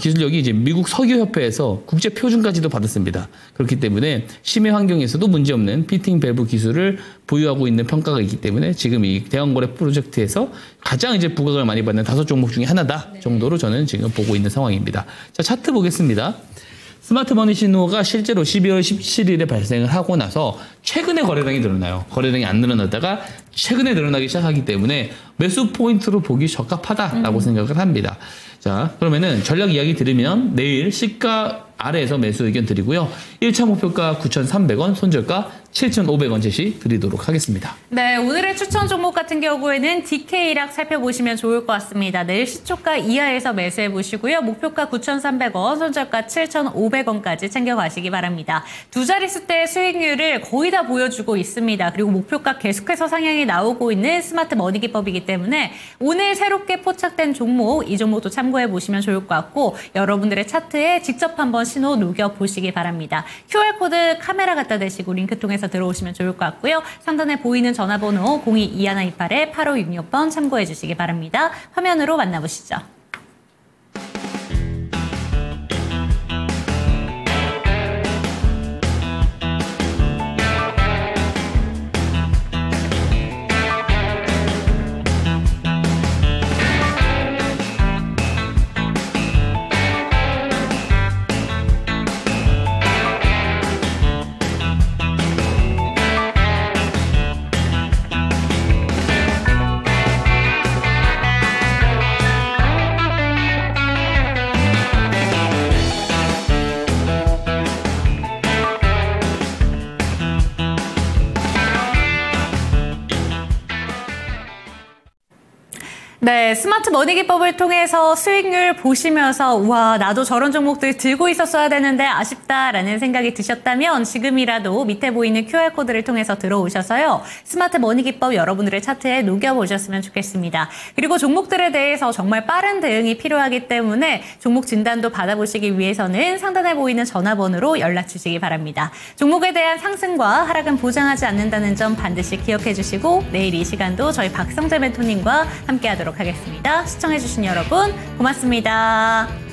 기술력이 이제 미국 석유협회에서 국제 표준까지도 받았습니다. 그렇기 때문에 심해 환경에서도 문제없는 피팅 밸브 기술을 보유하고 있는 평가가 있기 때문에 지금 이 대왕고래 프로젝트에서 가장 이제 부각을 많이 받는 5종목 중에 하나다 정도로 저는 지금 보고 있는 상황입니다. 자, 차트 보겠습니다. 스마트 머니 신호가 실제로 12월 17일에 발생을 하고 나서 최근에 거래량이 늘어나요. 거래량이 안 늘어나다가 최근에 늘어나기 시작하기 때문에 매수 포인트로 보기 적합하다라고 생각을 합니다. 자, 그러면은 전략 이야기 들으면 내일 시가 아래에서 매수 의견 드리고요. 1차 목표가 9,300원, 손절가 7,500원 제시 드리도록 하겠습니다. 네, 오늘의 추천 종목 같은 경우에는 DK락 살펴보시면 좋을 것 같습니다. 내일 시초가 이하에서 매수해 보시고요. 목표가 9,300원, 손절가 7,500원까지 챙겨가시기 바랍니다. 두 자릿수 대 수익률을 거의 다 보여주고 있습니다. 그리고 목표가 계속해서 상향이 나오고 있는 스마트 머니 기법이기 때문에 오늘 새롭게 포착된 종목, 이 종목도 참고해 보시면 좋을 것 같고 여러분들의 차트에 직접 한번 신호 녹여보시기 바랍니다. QR코드 카메라 갖다 대시고 링크 통해서 들어오시면 좋을 것 같고요. 상단에 보이는 전화번호 02-2128-8566번 참고해 주시기 바랍니다. 화면으로 만나보시죠. 네, 스마트 머니 기법을 통해서 수익률 보시면서 우와, 나도 저런 종목들 들고 있었어야 되는데 아쉽다라는 생각이 드셨다면 지금이라도 밑에 보이는 QR코드를 통해서 들어오셔서요. 스마트 머니 기법 여러분들의 차트에 녹여보셨으면 좋겠습니다. 그리고 종목들에 대해서 정말 빠른 대응이 필요하기 때문에 종목 진단도 받아보시기 위해서는 상단에 보이는 전화번호로 연락 주시기 바랍니다. 종목에 대한 상승과 하락은 보장하지 않는다는 점 반드시 기억해 주시고 내일 이 시간도 저희 박성재 멘토님과 함께 하도록 하겠습니다. 시청해주신 여러분 고맙습니다.